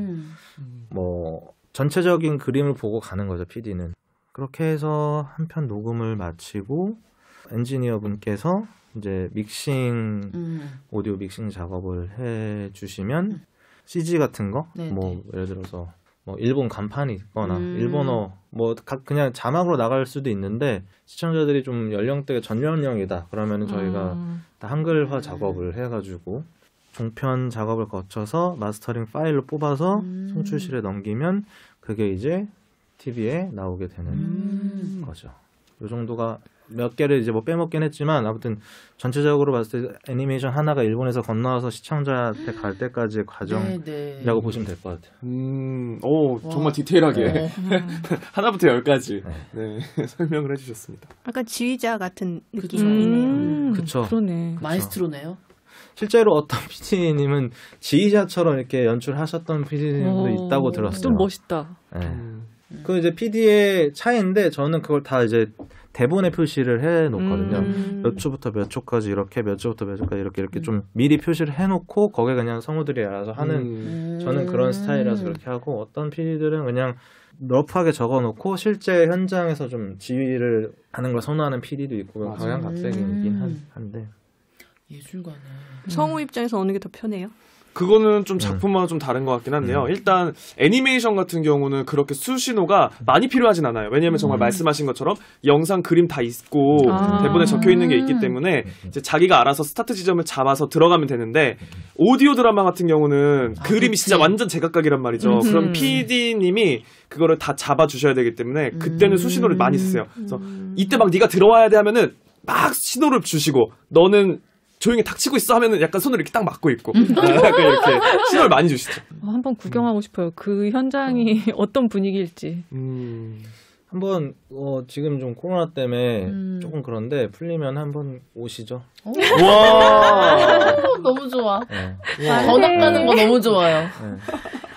[SPEAKER 5] 뭐 전체적인 그림을 보고 가는 거죠. PD는. 그렇게 해서 한 편 녹음을 마치고 엔지니어 분께서 이제 오디오 믹싱 작업을 해 주시면 CG 같은 거, 뭐 예를 들어서 뭐 일본 간판이 있거나 일본어 뭐 그냥 자막으로 나갈 수도 있는데 시청자들이 좀 연령대가 전연령이다 그러면은 저희가 다 한글화 작업을 해가지고 종편 작업을 거쳐서 마스터링 파일로 뽑아서 송출실에 넘기면 그게 이제 TV에 나오게 되는 거죠. 이 정도가 몇 개를 이제 뭐 빼먹긴 했지만 아무튼 전체적으로 봤을 때 애니메이션 하나가 일본에서 건너와서 시청자한테 갈 때까지의 과정이라고 보시면 될 것 같아요.
[SPEAKER 4] 정말 디테일하게 하나부터 10까지 설명을 해주셨습니다.
[SPEAKER 3] 약간 지휘자 같은 느낌이네요.
[SPEAKER 5] 그렇죠.
[SPEAKER 2] 그러네.
[SPEAKER 1] 마에스트로네요.
[SPEAKER 5] 실제로 어떤 PD님은 지휘자처럼 이렇게 연출하셨던 PD님도 있다고 들었어요.
[SPEAKER 2] 좀 멋있다.
[SPEAKER 5] 그 이제 PD의 차이인데 저는 그걸 다 이제 대본에 표시를 해놓거든요. 몇 초부터 몇 초까지 이렇게, 몇 초부터 몇 초까지 이렇게 좀 미리 표시를 해놓고 거기에 그냥 성우들이 알아서 하는 저는 그런 스타일이라서 그렇게 하고 어떤 PD들은 그냥 러프하게 적어놓고 실제 현장에서 좀 지휘를 하는 걸 선호하는 PD도 있고 각양각색이긴 한데
[SPEAKER 1] 예술가네.
[SPEAKER 3] 성우 입장에서 어느 게 더 편해요?
[SPEAKER 4] 그거는 좀 작품마다 좀 다른 것 같긴 한데요. 일단 애니메이션 같은 경우는 그렇게 수신호가 많이 필요하진 않아요. 왜냐하면 정말 말씀하신 것처럼 영상, 그림 다 있고 대본에 적혀 있는 게 있기 때문에 이제 자기가 알아서 스타트 지점을 잡아서 들어가면 되는데 오디오 드라마 같은 경우는 그림이 진짜 완전 제각각이란 말이죠. 그럼 PD님이 그거를 다 잡아주셔야 되기 때문에 그때는 수신호를 많이 쓰세요. 그래서 이때 막 네가 들어와야 돼 하면은 막 신호를 주시고 너는 조용히 닥치고 있어 하면은 약간 손을 이렇게 딱 막고 있고 약간 이렇게 신호를 많이 주시죠.
[SPEAKER 2] 한번 구경하고 싶어요. 그 현장이 어떤 분위기일지.
[SPEAKER 5] 한번 지금 좀 코로나 때문에 조금 그런데 풀리면 한번 오시죠.
[SPEAKER 1] 와 너무 좋아. 전학 가는 거 너무 좋아요.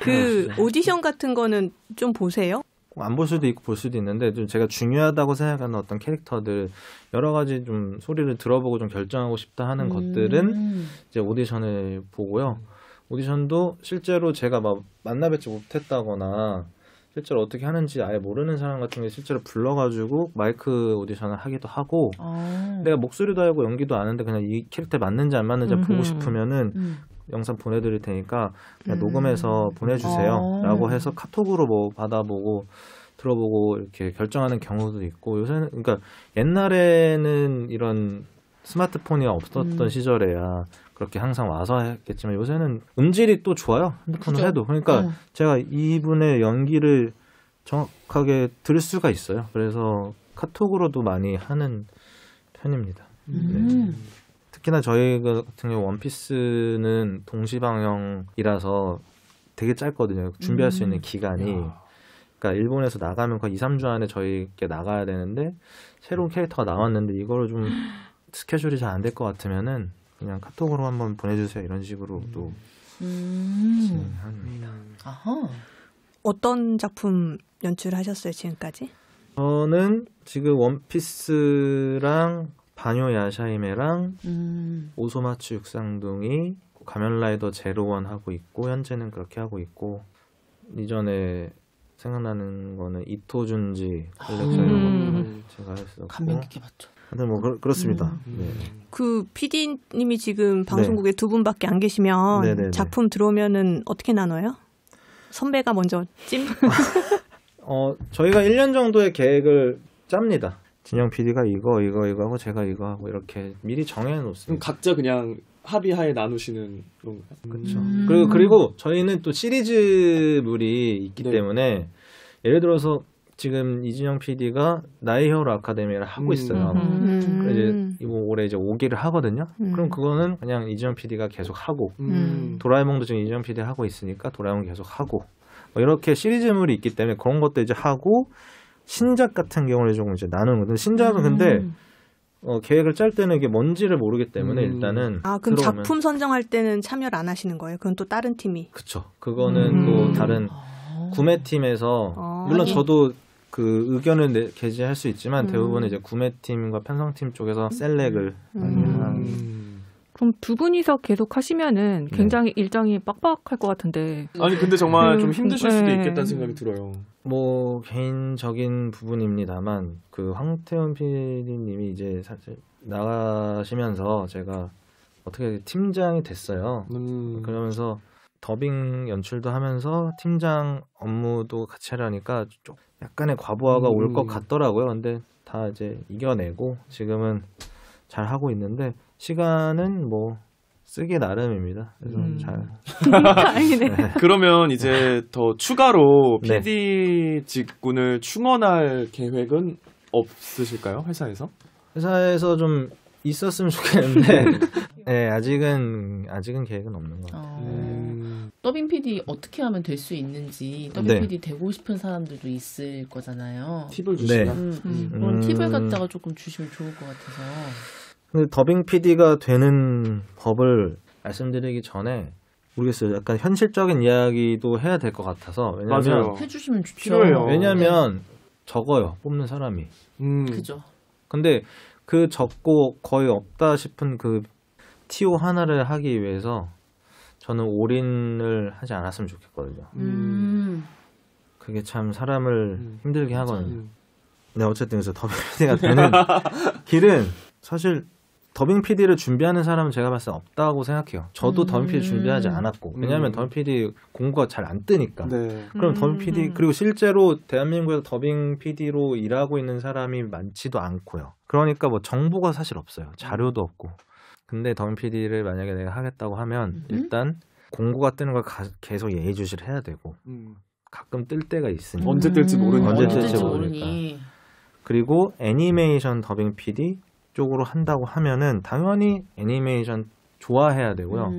[SPEAKER 3] 그 오디션 같은 거는 좀 보세요?
[SPEAKER 5] 안 볼 수도 있고 볼 수도 있는데 좀 제가 중요하다고 생각하는 어떤 캐릭터들 여러 가지 좀 소리를 들어보고 좀 결정하고 싶다 하는 것들은 이제 오디션을 보고요. 오디션도 실제로 제가 막 만나뵙지 못했다거나 실제로 어떻게 하는지 아예 모르는 사람 같은 게 실제로 불러가지고 마이크 오디션을 하기도 하고 내가 목소리도 알고 연기도 아는데 그냥 이 캐릭터에 맞는지 안 맞는지 보고 싶으면은 영상 보내드릴 테니까 그냥 녹음해서 보내주세요 라고 해서 카톡으로 뭐 받아보고 들어보고 이렇게 결정하는 경우도 있고 요새는 그러니까 옛날에는 이런 스마트폰이 없었던 시절에야 그렇게 항상 와서 했겠지만 요새는 음질이 또 좋아요. 핸드폰으로 해도. 그러니까 제가 이분의 연기를 정확하게 들을 수가 있어요. 그래서 카톡으로도 많이 하는 편입니다. 네. 특히나 저희 같은 경우 원피스는 동시방영이라서 되게 짧거든요. 준비할 수 있는 기간이. 그러니까 일본에서 나가면 거의 2-3주 안에 저희께 나가야 되는데 새로운 캐릭터가 나왔는데 이거를 좀 스케줄이 잘 안 될 것 같으면은 그냥 카톡으로 한번 보내주세요 이런 식으로도 진행합니다.
[SPEAKER 1] 아하.
[SPEAKER 3] 어떤 작품 연출하셨어요 지금까지?
[SPEAKER 5] 저는 지금 원피스랑 바뇨 야샤이메랑 오소마츠 육상둥이, 가면라이더 제로원 하고 있고 현재는 그렇게 하고 있고 이전에 생각나는 거는 이토준지 컬렉션 이런 것도 제가 했었고
[SPEAKER 1] 감명 깊게 봤죠.
[SPEAKER 5] 근데 뭐 그렇습니다. 네.
[SPEAKER 3] 그 PD님이 지금 방송국에 두 분밖에 안 계시면
[SPEAKER 5] 네네네.
[SPEAKER 3] 작품 들어오면은 어떻게 나눠요? 선배가 먼저 찜?
[SPEAKER 5] 저희가 1년 정도의 계획을 짭니다. 진영 PD가 이거 하고 제가 이거 하고 이렇게 미리 정해놓습니다.
[SPEAKER 4] 각자 그냥 합의하에 나누시는 건가요?
[SPEAKER 5] 그렇죠. 그리고 저희는 또 시리즈물이 있기 때문에 예를 들어서 지금 이진영 PD가 나의 히어로 아카데미를 하고 있어요. 이제 올해 이제 5기를 하거든요. 그럼 그거는 그냥 이진영 PD가 계속 하고 도라에몽도 지금 이진영 PD 하고 있으니까 도라에몽 계속 하고 뭐 이렇게 시리즈물이 있기 때문에 그런 것도 이제 하고 신작 같은 경우는 조금 이제 나누는 건데 신작은 근데 계획을 짤 때는 이게 뭔지를 모르기 때문에 일단은
[SPEAKER 3] 그럼 작품 선정할 때는 참여를 안 하시는 거예요? 그건 또 다른 팀이?
[SPEAKER 5] 그쵸. 그거는 또 다른 구매팀에서 물론 저도 그 의견을 게재할 수 있지만 대부분 이제 구매팀과 편성팀 쪽에서 셀렉을
[SPEAKER 2] 그럼 두 분이서 계속 하시면은 굉장히 일정이 빡빡할 것 같은데.
[SPEAKER 4] 아니 근데 정말 좀 힘드실 수도 있겠다는 생각이 들어요.
[SPEAKER 5] 뭐 개인적인 부분입니다만 그 황태현 PD님이 이제 사실 나가시면서 제가 어떻게 팀장이 됐어요. 그러면서 더빙 연출도 하면서 팀장 업무도 같이 하려니까 좀 약간의 과부하가 올 것 같더라고요. 근데 다 이제 이겨내고 지금은 잘 하고 있는데 시간은 뭐 쓰기 나름입니다. 그래서 잘.
[SPEAKER 3] 다행이네.
[SPEAKER 5] 네.
[SPEAKER 4] 그러면 이제 더 추가로
[SPEAKER 5] 네.
[SPEAKER 4] PD 직군을 충원할 계획은 없으실까요? 회사에서?
[SPEAKER 5] 회사에서 좀 있었으면 좋겠는데 네, 아직은 계획은 없는 것 같아요.
[SPEAKER 1] 더빙 PD 어떻게 하면 될 수 있는지 더빙 PD 되고 싶은 사람들도 있을 거잖아요.
[SPEAKER 4] 팁을 주시면
[SPEAKER 1] 그런 팁을 갖다가 조금 주시면 좋을 것 같아서.
[SPEAKER 5] 근데 더빙 PD가 되는 법을 말씀드리기 전에 모르겠어요. 약간 현실적인 이야기도 해야 될 것 같아서 왜냐하면
[SPEAKER 1] 해주시면 좋죠.
[SPEAKER 4] 필요해요.
[SPEAKER 5] 왜냐하면 적어요. 뽑는 사람이.
[SPEAKER 1] 그죠.
[SPEAKER 5] 근데 그 적고 거의 없다 싶은 그 TO 하나를 하기 위해서 저는 올인을 하지 않았으면 좋겠거든요. 그게 참 사람을 힘들게 하거든요. 네, 어쨌든 그래서 더빙 PD가 되는 길은 사실 더빙 PD를 준비하는 사람은 제가 봤을 때 없다고 생각해요. 저도 더빙 PD 준비하지 않았고 왜냐하면 더빙 PD 공고가 잘 안 뜨니까.
[SPEAKER 4] 네.
[SPEAKER 5] 그럼 더빙 PD 그리고 실제로 대한민국에서 더빙 PD로 일하고 있는 사람이 많지도 않고요. 그러니까 뭐 정보가 사실 없어요. 자료도 없고. 근데 더빙 PD를 만약에 내가 하겠다고 하면 일단 공고가 뜨는 걸 계속 예의주시를 해야 되고 가끔 뜰 때가 있으니까
[SPEAKER 4] 언제 뜰지
[SPEAKER 5] 모르니까. 그리고 애니메이션 더빙 PD 쪽으로 한다고 하면은 당연히 애니메이션 좋아해야 되고요.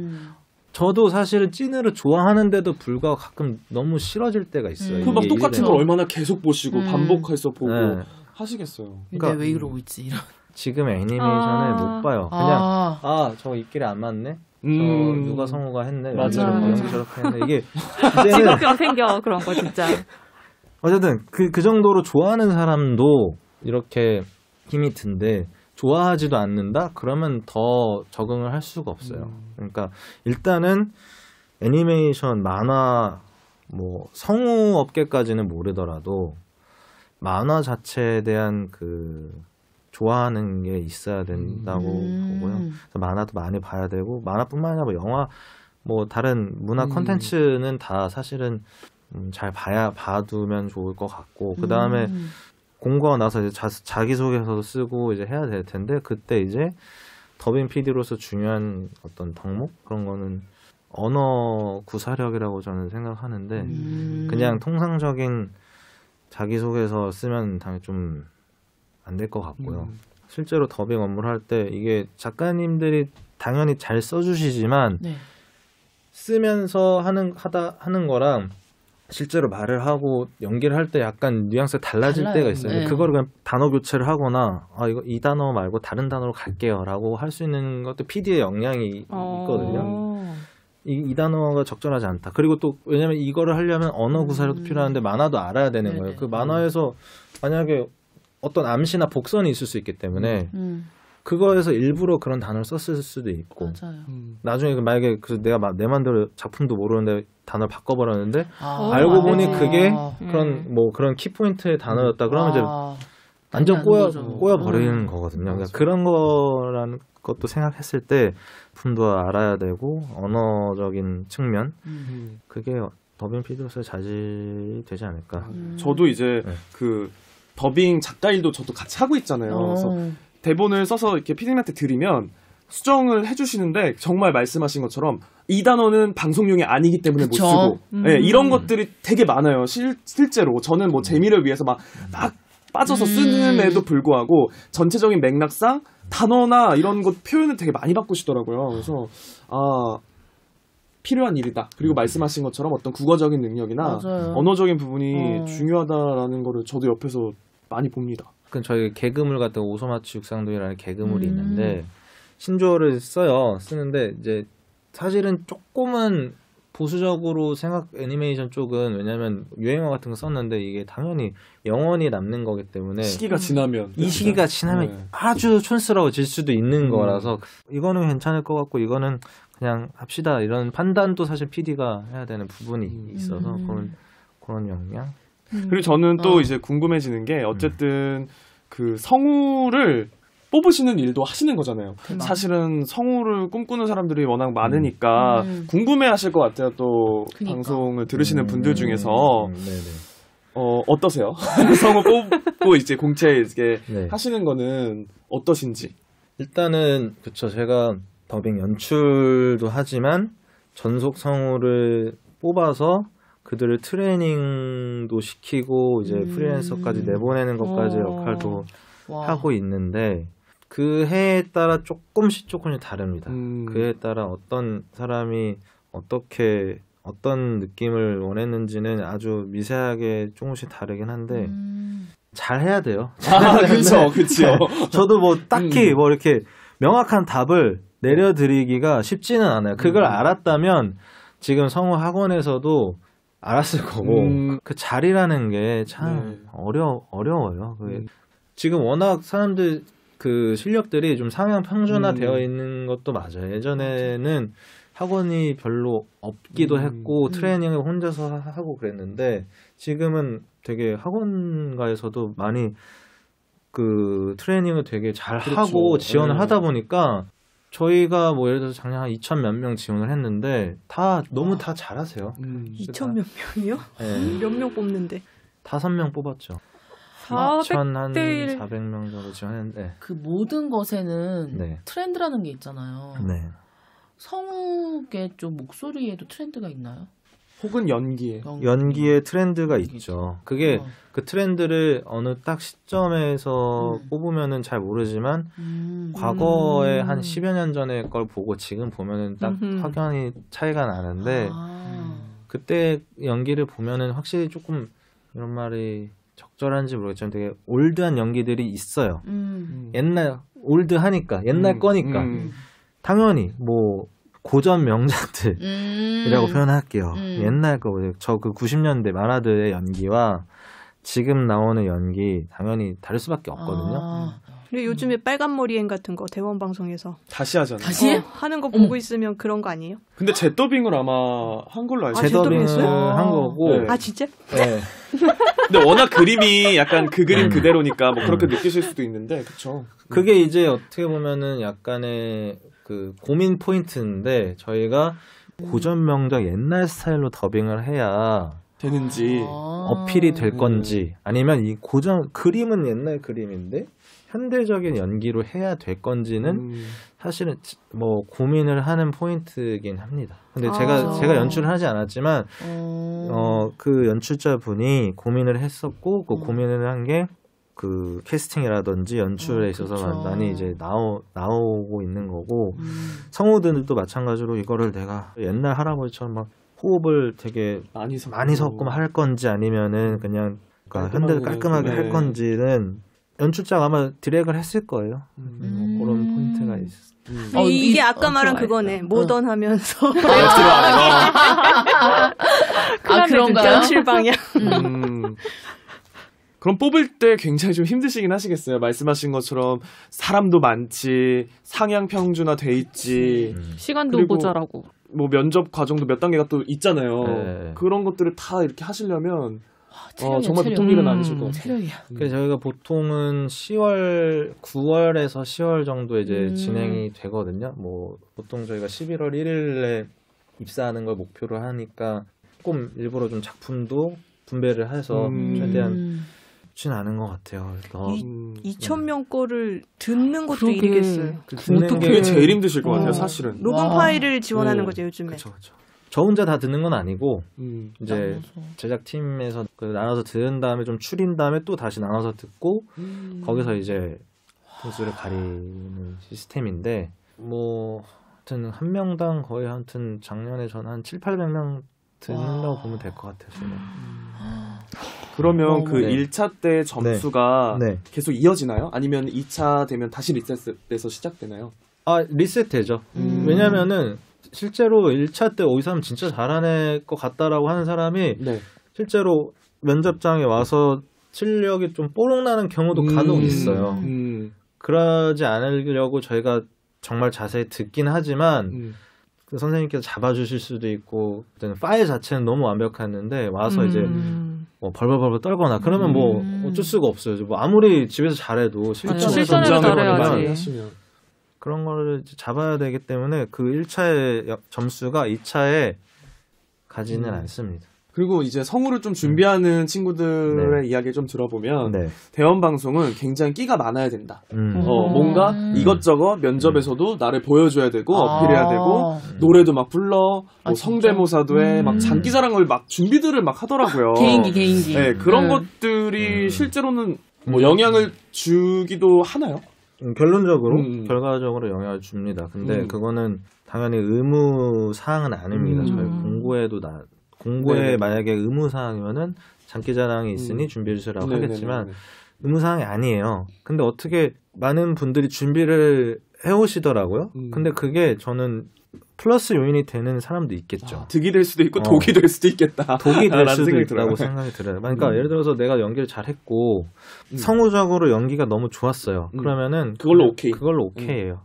[SPEAKER 5] 저도 사실은 찐으로 좋아하는데도 불구하고 가끔 너무 싫어질 때가 있어요.
[SPEAKER 4] 그 막 똑같은 걸 얼마나 계속 보시고 반복해서 보고
[SPEAKER 5] 네.
[SPEAKER 4] 하시겠어요.
[SPEAKER 1] 그러니까 왜 이러고 있지? 이런.
[SPEAKER 5] 지금 애니메이션을 못 봐요. 그냥 저거 입길에 안 맞네. 저 누가 성우가 했네.
[SPEAKER 4] 맞아요.
[SPEAKER 5] 연기 저렇게 했네. 이게
[SPEAKER 2] 직업병 생겨 그런 거 진짜.
[SPEAKER 5] 어쨌든 그 정도로 좋아하는 사람도 이렇게 힘이 든데 좋아하지도 않는다? 그러면 더 적응을 할 수가 없어요. 그러니까 일단은 애니메이션, 만화, 뭐 성우 업계까지는 모르더라도 만화 자체에 대한 그 좋아하는 게 있어야 된다고 보고요. 그래서 만화도 많이 봐야 되고 만화뿐만 아니라 뭐 영화, 뭐 다른 문화 콘텐츠는 다 사실은 잘 봐두면 좋을 것 같고 그 다음에 공부하고 나서 이제 자기소개서도 쓰고 이제 해야 될 텐데 그때 이제 더빙 PD로서 중요한 어떤 덕목 그런 거는 언어 구사력이라고 저는 생각하는데 그냥 통상적인 자기소개서 쓰면 당연히 좀 안 될 것 같고요. 실제로 더빙 업무를 할 때 이게 작가님들이 당연히 잘 써주시지만 쓰면서 하는 거랑 실제로 말을 하고 연기를 할 때 약간 뉘앙스가 달라질 때가 있어요. 그거를 그냥 단어 교체를 하거나 이 단어 말고 다른 단어로 갈게요라고 할 수 있는 것도 PD의 역량이 있거든요. 이 단어가 적절하지 않다. 그리고 또 왜냐면 이거를 하려면 언어 구사력도 필요한데 만화도 알아야 되는 거예요. 그 만화에서 만약에 어떤 암시나 복선이 있을 수 있기 때문에 그거에서 일부러 그런 단어를 썼을 수도 있고 나중에 만약에 내가 내 맘대로 작품도 모르는데 단어를 바꿔버렸는데 알고 보니 그게 그런 키포인트의 단어였다. 그러면 이제 완전 꼬여버리는 거거든요. 그러니까 그런 거라는 것도 생각했을 때 품도 알아야 되고 언어적인 측면 그게 더빙 PD로서의 자질이 되지 않을까.
[SPEAKER 4] 저도 이제 그 더빙 작가 일도 저도 같이 하고 있잖아요. 그래서 대본을 써서 이렇게 PD님한테 드리면 수정을 해주시는데 정말 말씀하신 것처럼 이 단어는 방송용이 아니기 때문에 못 쓰고 네, 이런 것들이 되게 많아요. 실제로 저는 뭐 재미를 위해서 막 빠져서 쓰는데도 불구하고 전체적인 맥락상 단어나 이런 것 표현을 되게 많이 바꾸시더라고요. 그래서 필요한 일이다. 그리고 말씀하신 것처럼 어떤 국어적인 능력이나 언어적인 부분이 중요하다라는 거를 저도 옆에서 많이 봅니다.
[SPEAKER 5] 그 저희 개그물 같은 오소마츠 육상동이라는 개그물이 있는데 신조어를 쓰는데 이제 사실은 조금은 보수적으로 애니메이션 쪽은 왜냐면 유행어 같은 거 썼는데 이게 당연히 영원히 남는 거기 때문에
[SPEAKER 4] 시기가 지나면
[SPEAKER 5] 이 시기가 지나면 아주 촌스러워질 수도 있는 거라서 이거는 괜찮을 것 같고 이거는 그냥 합시다 이런 판단도 사실 PD가 해야 되는 부분이 있어서 그런 역량.
[SPEAKER 4] 그리고 저는 또 이제 궁금해지는 게 어쨌든 그 성우를 뽑으시는 일도 하시는 거잖아요. 사실은 성우를 꿈꾸는 사람들이 워낙 많으니까 궁금해하실 것 같아요. 또 방송을 들으시는 분들 중에서 어떠세요? 성우 뽑고 이제 공채 이제 하시는 거는 어떠신지?
[SPEAKER 5] 일단은 그쵸 제가 더빙 연출도 하지만 전속 성우를 뽑아서 그들을 트레이닝도 시키고 이제 프리랜서까지 내보내는 것까지 역할도 하고 있는데 그 해에 따라 조금씩 다릅니다. 그 해에 따라 어떤 사람이 어떤 느낌을 원했는지는 아주 미세하게 조금씩 다르긴 한데 잘 해야 돼요.
[SPEAKER 4] 그렇죠.
[SPEAKER 5] 저도 뭐 딱히 뭐 이렇게 명확한 답을 내려드리기가 쉽지는 않아요. 그걸 알았다면 지금 성우 학원에서도 알았을 거고 그 자리라는 게 참 어려워요. 지금 워낙 사람들 그 실력들이 좀 상향 평준화되어 있는 것도 맞아요. 예전에는 학원이 별로 없기도 했고 트레이닝을 혼자서 하고 그랬는데 지금은 되게 학원가에서도 많이 그 트레이닝을 되게 잘 하고 지원을 하다 보니까 저희가 뭐 예를 들어서 작년 한 2,000 몇 명 지원을 했는데 너무 다 잘하세요.
[SPEAKER 3] 2,000 몇 명이요? 몇 명 뽑는데?
[SPEAKER 5] 5명 뽑았죠.
[SPEAKER 3] 400대
[SPEAKER 5] 400명 정도 지원했는데
[SPEAKER 1] 그 모든 것에는 트렌드라는 게 있잖아요. 성우의 좀 목소리에도 트렌드가 있나요?
[SPEAKER 4] 혹은
[SPEAKER 5] 연기에 트렌드가 있죠. 그게 그 트렌드를 어느 딱 시점에서 뽑으면은 잘 모르지만 과거에 한 10여 년 전에 걸 보고 지금 보면은 딱 확연히 차이가 나는데 그때 연기를 보면은 확실히 조금 이런 말이 적절한지 모르겠지만 되게 올드한 연기들이 있어요. 옛날 올드하니까 옛날 거니까 당연히 뭐 고전 명작들이라고 표현할게요. 옛날 거 저 그 90년대 만화들의 연기와 지금 나오는 연기 당연히 다를 수밖에 없거든요.
[SPEAKER 3] 그리고 요즘에 빨간머리엔 같은 거 대원 방송에서
[SPEAKER 4] 다시 하잖아요.
[SPEAKER 1] 다시
[SPEAKER 3] 하는 거 보고 있으면 그런 거 아니에요?
[SPEAKER 4] 근데 재더빙을 아마 한 걸로 알고
[SPEAKER 5] 있어요. 재더빙을 한 거고.
[SPEAKER 3] 아 진짜?
[SPEAKER 5] 네.
[SPEAKER 4] 근데 워낙 그림이 약간 그 그림 그대로니까 뭐 그렇게 느끼실 수도 있는데 그렇죠.
[SPEAKER 5] 그게 이제 어떻게 보면은 약간의 그 고민 포인트인데 저희가 고전 명작 옛날 스타일로 더빙을 해야
[SPEAKER 4] 되는지
[SPEAKER 5] 어필이 될 건지 아니면 이 고전 그림은 옛날 그림인데 현대적인 연기로 해야 될 건지는 사실은 뭐 고민을 하는 포인트이긴 합니다. 근데 제가 연출을 하지 않았지만 그 연출자 분이 고민을 했었고 그 고민을 한 게 그 캐스팅이라든지 연출에 있어서 그렇죠. 많이 이제 나오고 있는 거고 성우들도 마찬가지로 이거를 내가 옛날 할아버지처럼 막 호흡을 되게 많이 섞고 할 건지 아니면은 그냥 깔끔하게 할 건지는 연출자가 아마 디렉을 했을 거예요. 그런 포인트가 때가 있었어요.
[SPEAKER 3] 이게 아까 말한 그거네. 모던하면서.
[SPEAKER 1] 그런가요?
[SPEAKER 3] 연출 방향.
[SPEAKER 4] 그럼 뽑을 때 굉장히 좀 힘드시긴 하시겠어요. 말씀하신 것처럼 사람도 많지, 상향 평준화 돼 있지,
[SPEAKER 2] 시간도 모자라고.
[SPEAKER 4] 뭐 면접 과정도 몇 단계가 또 있잖아요.
[SPEAKER 5] 네.
[SPEAKER 4] 그런 것들을 다 이렇게 하시려면
[SPEAKER 1] 체력이야,
[SPEAKER 4] 정말 보통 일은 아니실 것 같아요.
[SPEAKER 1] 체력이야.
[SPEAKER 5] 그래서 저희가 보통은 9월에서 10월 정도에 이제 진행이 되거든요. 뭐 보통 저희가 11월 1일에 입사하는 걸 목표로 하니까 조금 일부러 좀 작품도 분배를 해서 최대한 쉽진 않은 것 같아요.
[SPEAKER 3] 2,000명 거를 듣는 것도 일이겠어요.
[SPEAKER 4] 듣는 게 제일 힘드실 것 같아요, 사실은.
[SPEAKER 3] 녹음 파일을 지원하는 거죠, 요즘에.
[SPEAKER 5] 그쵸. 저 혼자 다 듣는 건 아니고 이제 제작팀에서 나눠서 들은 다음에 좀 추린 다음에 또 다시 나눠서 듣고 거기서 이제 분수를 가리는 시스템인데 뭐 하여튼 한 명당 거의 하여튼 작년에 전 한 700~800명 듣는다고 보면 될 것 같아요. 저는.
[SPEAKER 4] 그러면 그 1차 때 점수가 계속 이어지나요? 아니면 2차 되면 다시 리셋돼서 시작되나요?
[SPEAKER 5] 리셋되죠. 왜냐면은 실제로 1차 때 이 사람 진짜 잘하는 것 같다라고 하는 사람이 실제로 면접장에 와서 실력이 좀 뽀록나는 경우도 간혹 있어요. 그러지 않으려고 저희가 정말 자세히 듣긴 하지만 그 선생님께서 잡아주실 수도 있고 파일 자체는 너무 완벽했는데 와서 이제 뭐 벌벌벌 떨거나 그러면 뭐 어쩔 수가 없어요. 뭐 아무리 집에서 잘해도
[SPEAKER 2] 실전에서 잘해야지.
[SPEAKER 5] 그런 거를 잡아야 되기 때문에 그 1차의 점수가 2차에 가지는 않습니다.
[SPEAKER 4] 그리고 이제 성우를 좀 준비하는 친구들의 이야기를 좀 들어보면 대원 방송은 굉장히 끼가 많아야 된다. 뭔가 이것저것 면접에서도 나를 보여줘야 되고 어필해야 되고 노래도 막 불러 뭐 성대모사도 해 막 장기자랑을 막 준비들을 막 하더라고요.
[SPEAKER 1] 개인기.
[SPEAKER 4] 네, 그런 것들이 실제로는 뭐 영향을 주기도 하나요?
[SPEAKER 5] 결론적으로 결과적으로 영향을 줍니다. 근데 그거는 당연히 의무 사항은 아닙니다. 저희 공고에 만약에 의무 사항이면은 장기자랑이 있으니 준비해 주시라고 하겠지만 의무 사항이 아니에요. 근데 어떻게 많은 분들이 준비를 해오시더라고요. 근데 그게 저는 플러스 요인이 되는 사람도 있겠죠.
[SPEAKER 4] 득이 될 수도 있고 독이 될 수도 있겠다.
[SPEAKER 5] 독이 될 수도 있다고 생각이 들어요. 그러니까 예를 들어서 내가 연기를 잘했고 성우적으로 연기가 너무 좋았어요. 그러면은
[SPEAKER 4] 그걸로 오케이.
[SPEAKER 5] 그걸로 오케이예요.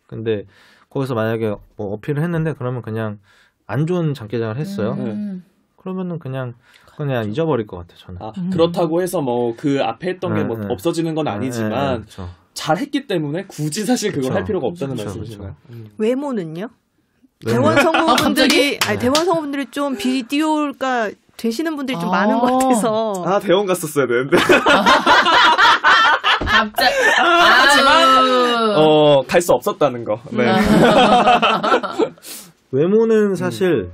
[SPEAKER 5] 근데 거기서 만약에 뭐 어필을 했는데 그러면 그냥 안 좋은 장기자랑을 했어요. 그러면은 그냥 잊어버릴 것 같아요. 저는.
[SPEAKER 4] 그렇다고 해서 뭐 그 앞에 했던 게 뭐 없어지는 건 아니지만 잘했기 때문에 굳이 사실 그걸 할 필요가 없다는 말씀이신가요?
[SPEAKER 3] 외모는요? 대원 성우분들이 대원 성우분들이 좀 비디오가 되시는 분들이 좀 많은 것 같아서.
[SPEAKER 4] 대원 갔었어야 되는데.
[SPEAKER 1] 갑자기.
[SPEAKER 4] 하지만 갈 수 없었다는 거. 네.
[SPEAKER 5] 외모는 사실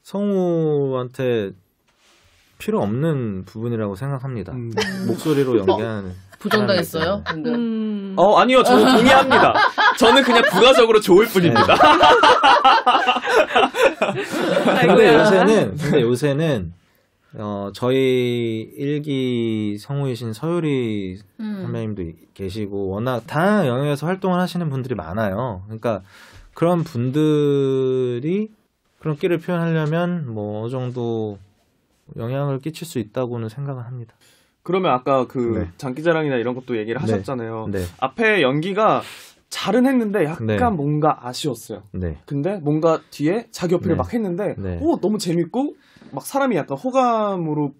[SPEAKER 5] 성우한테 필요 없는 부분이라고 생각합니다. 목소리로 연기하는.
[SPEAKER 1] 부정당했어요?
[SPEAKER 4] 아니요. 저는 동의합니다. 저는 그냥 부가적으로 좋을 뿐입니다.
[SPEAKER 5] 근데 요새는 저희 1기 성우이신 서유리 선배님도 계시고 워낙 다양한 영역에서 활동을 하시는 분들이 많아요. 그러니까 그런 분들이 그런 끼를 표현하려면 뭐 어느 정도 영향을 끼칠 수 있다고는 생각을 합니다.
[SPEAKER 4] 그러면 아까 장기자랑이나 이런 것도 얘기를 하셨잖아요. 앞에 연기가 잘은 했는데 약간 뭔가 아쉬웠어요. 근데 뭔가 뒤에 자기 어필을 막 했는데 너무 재밌고 막 사람이 약간 호감으로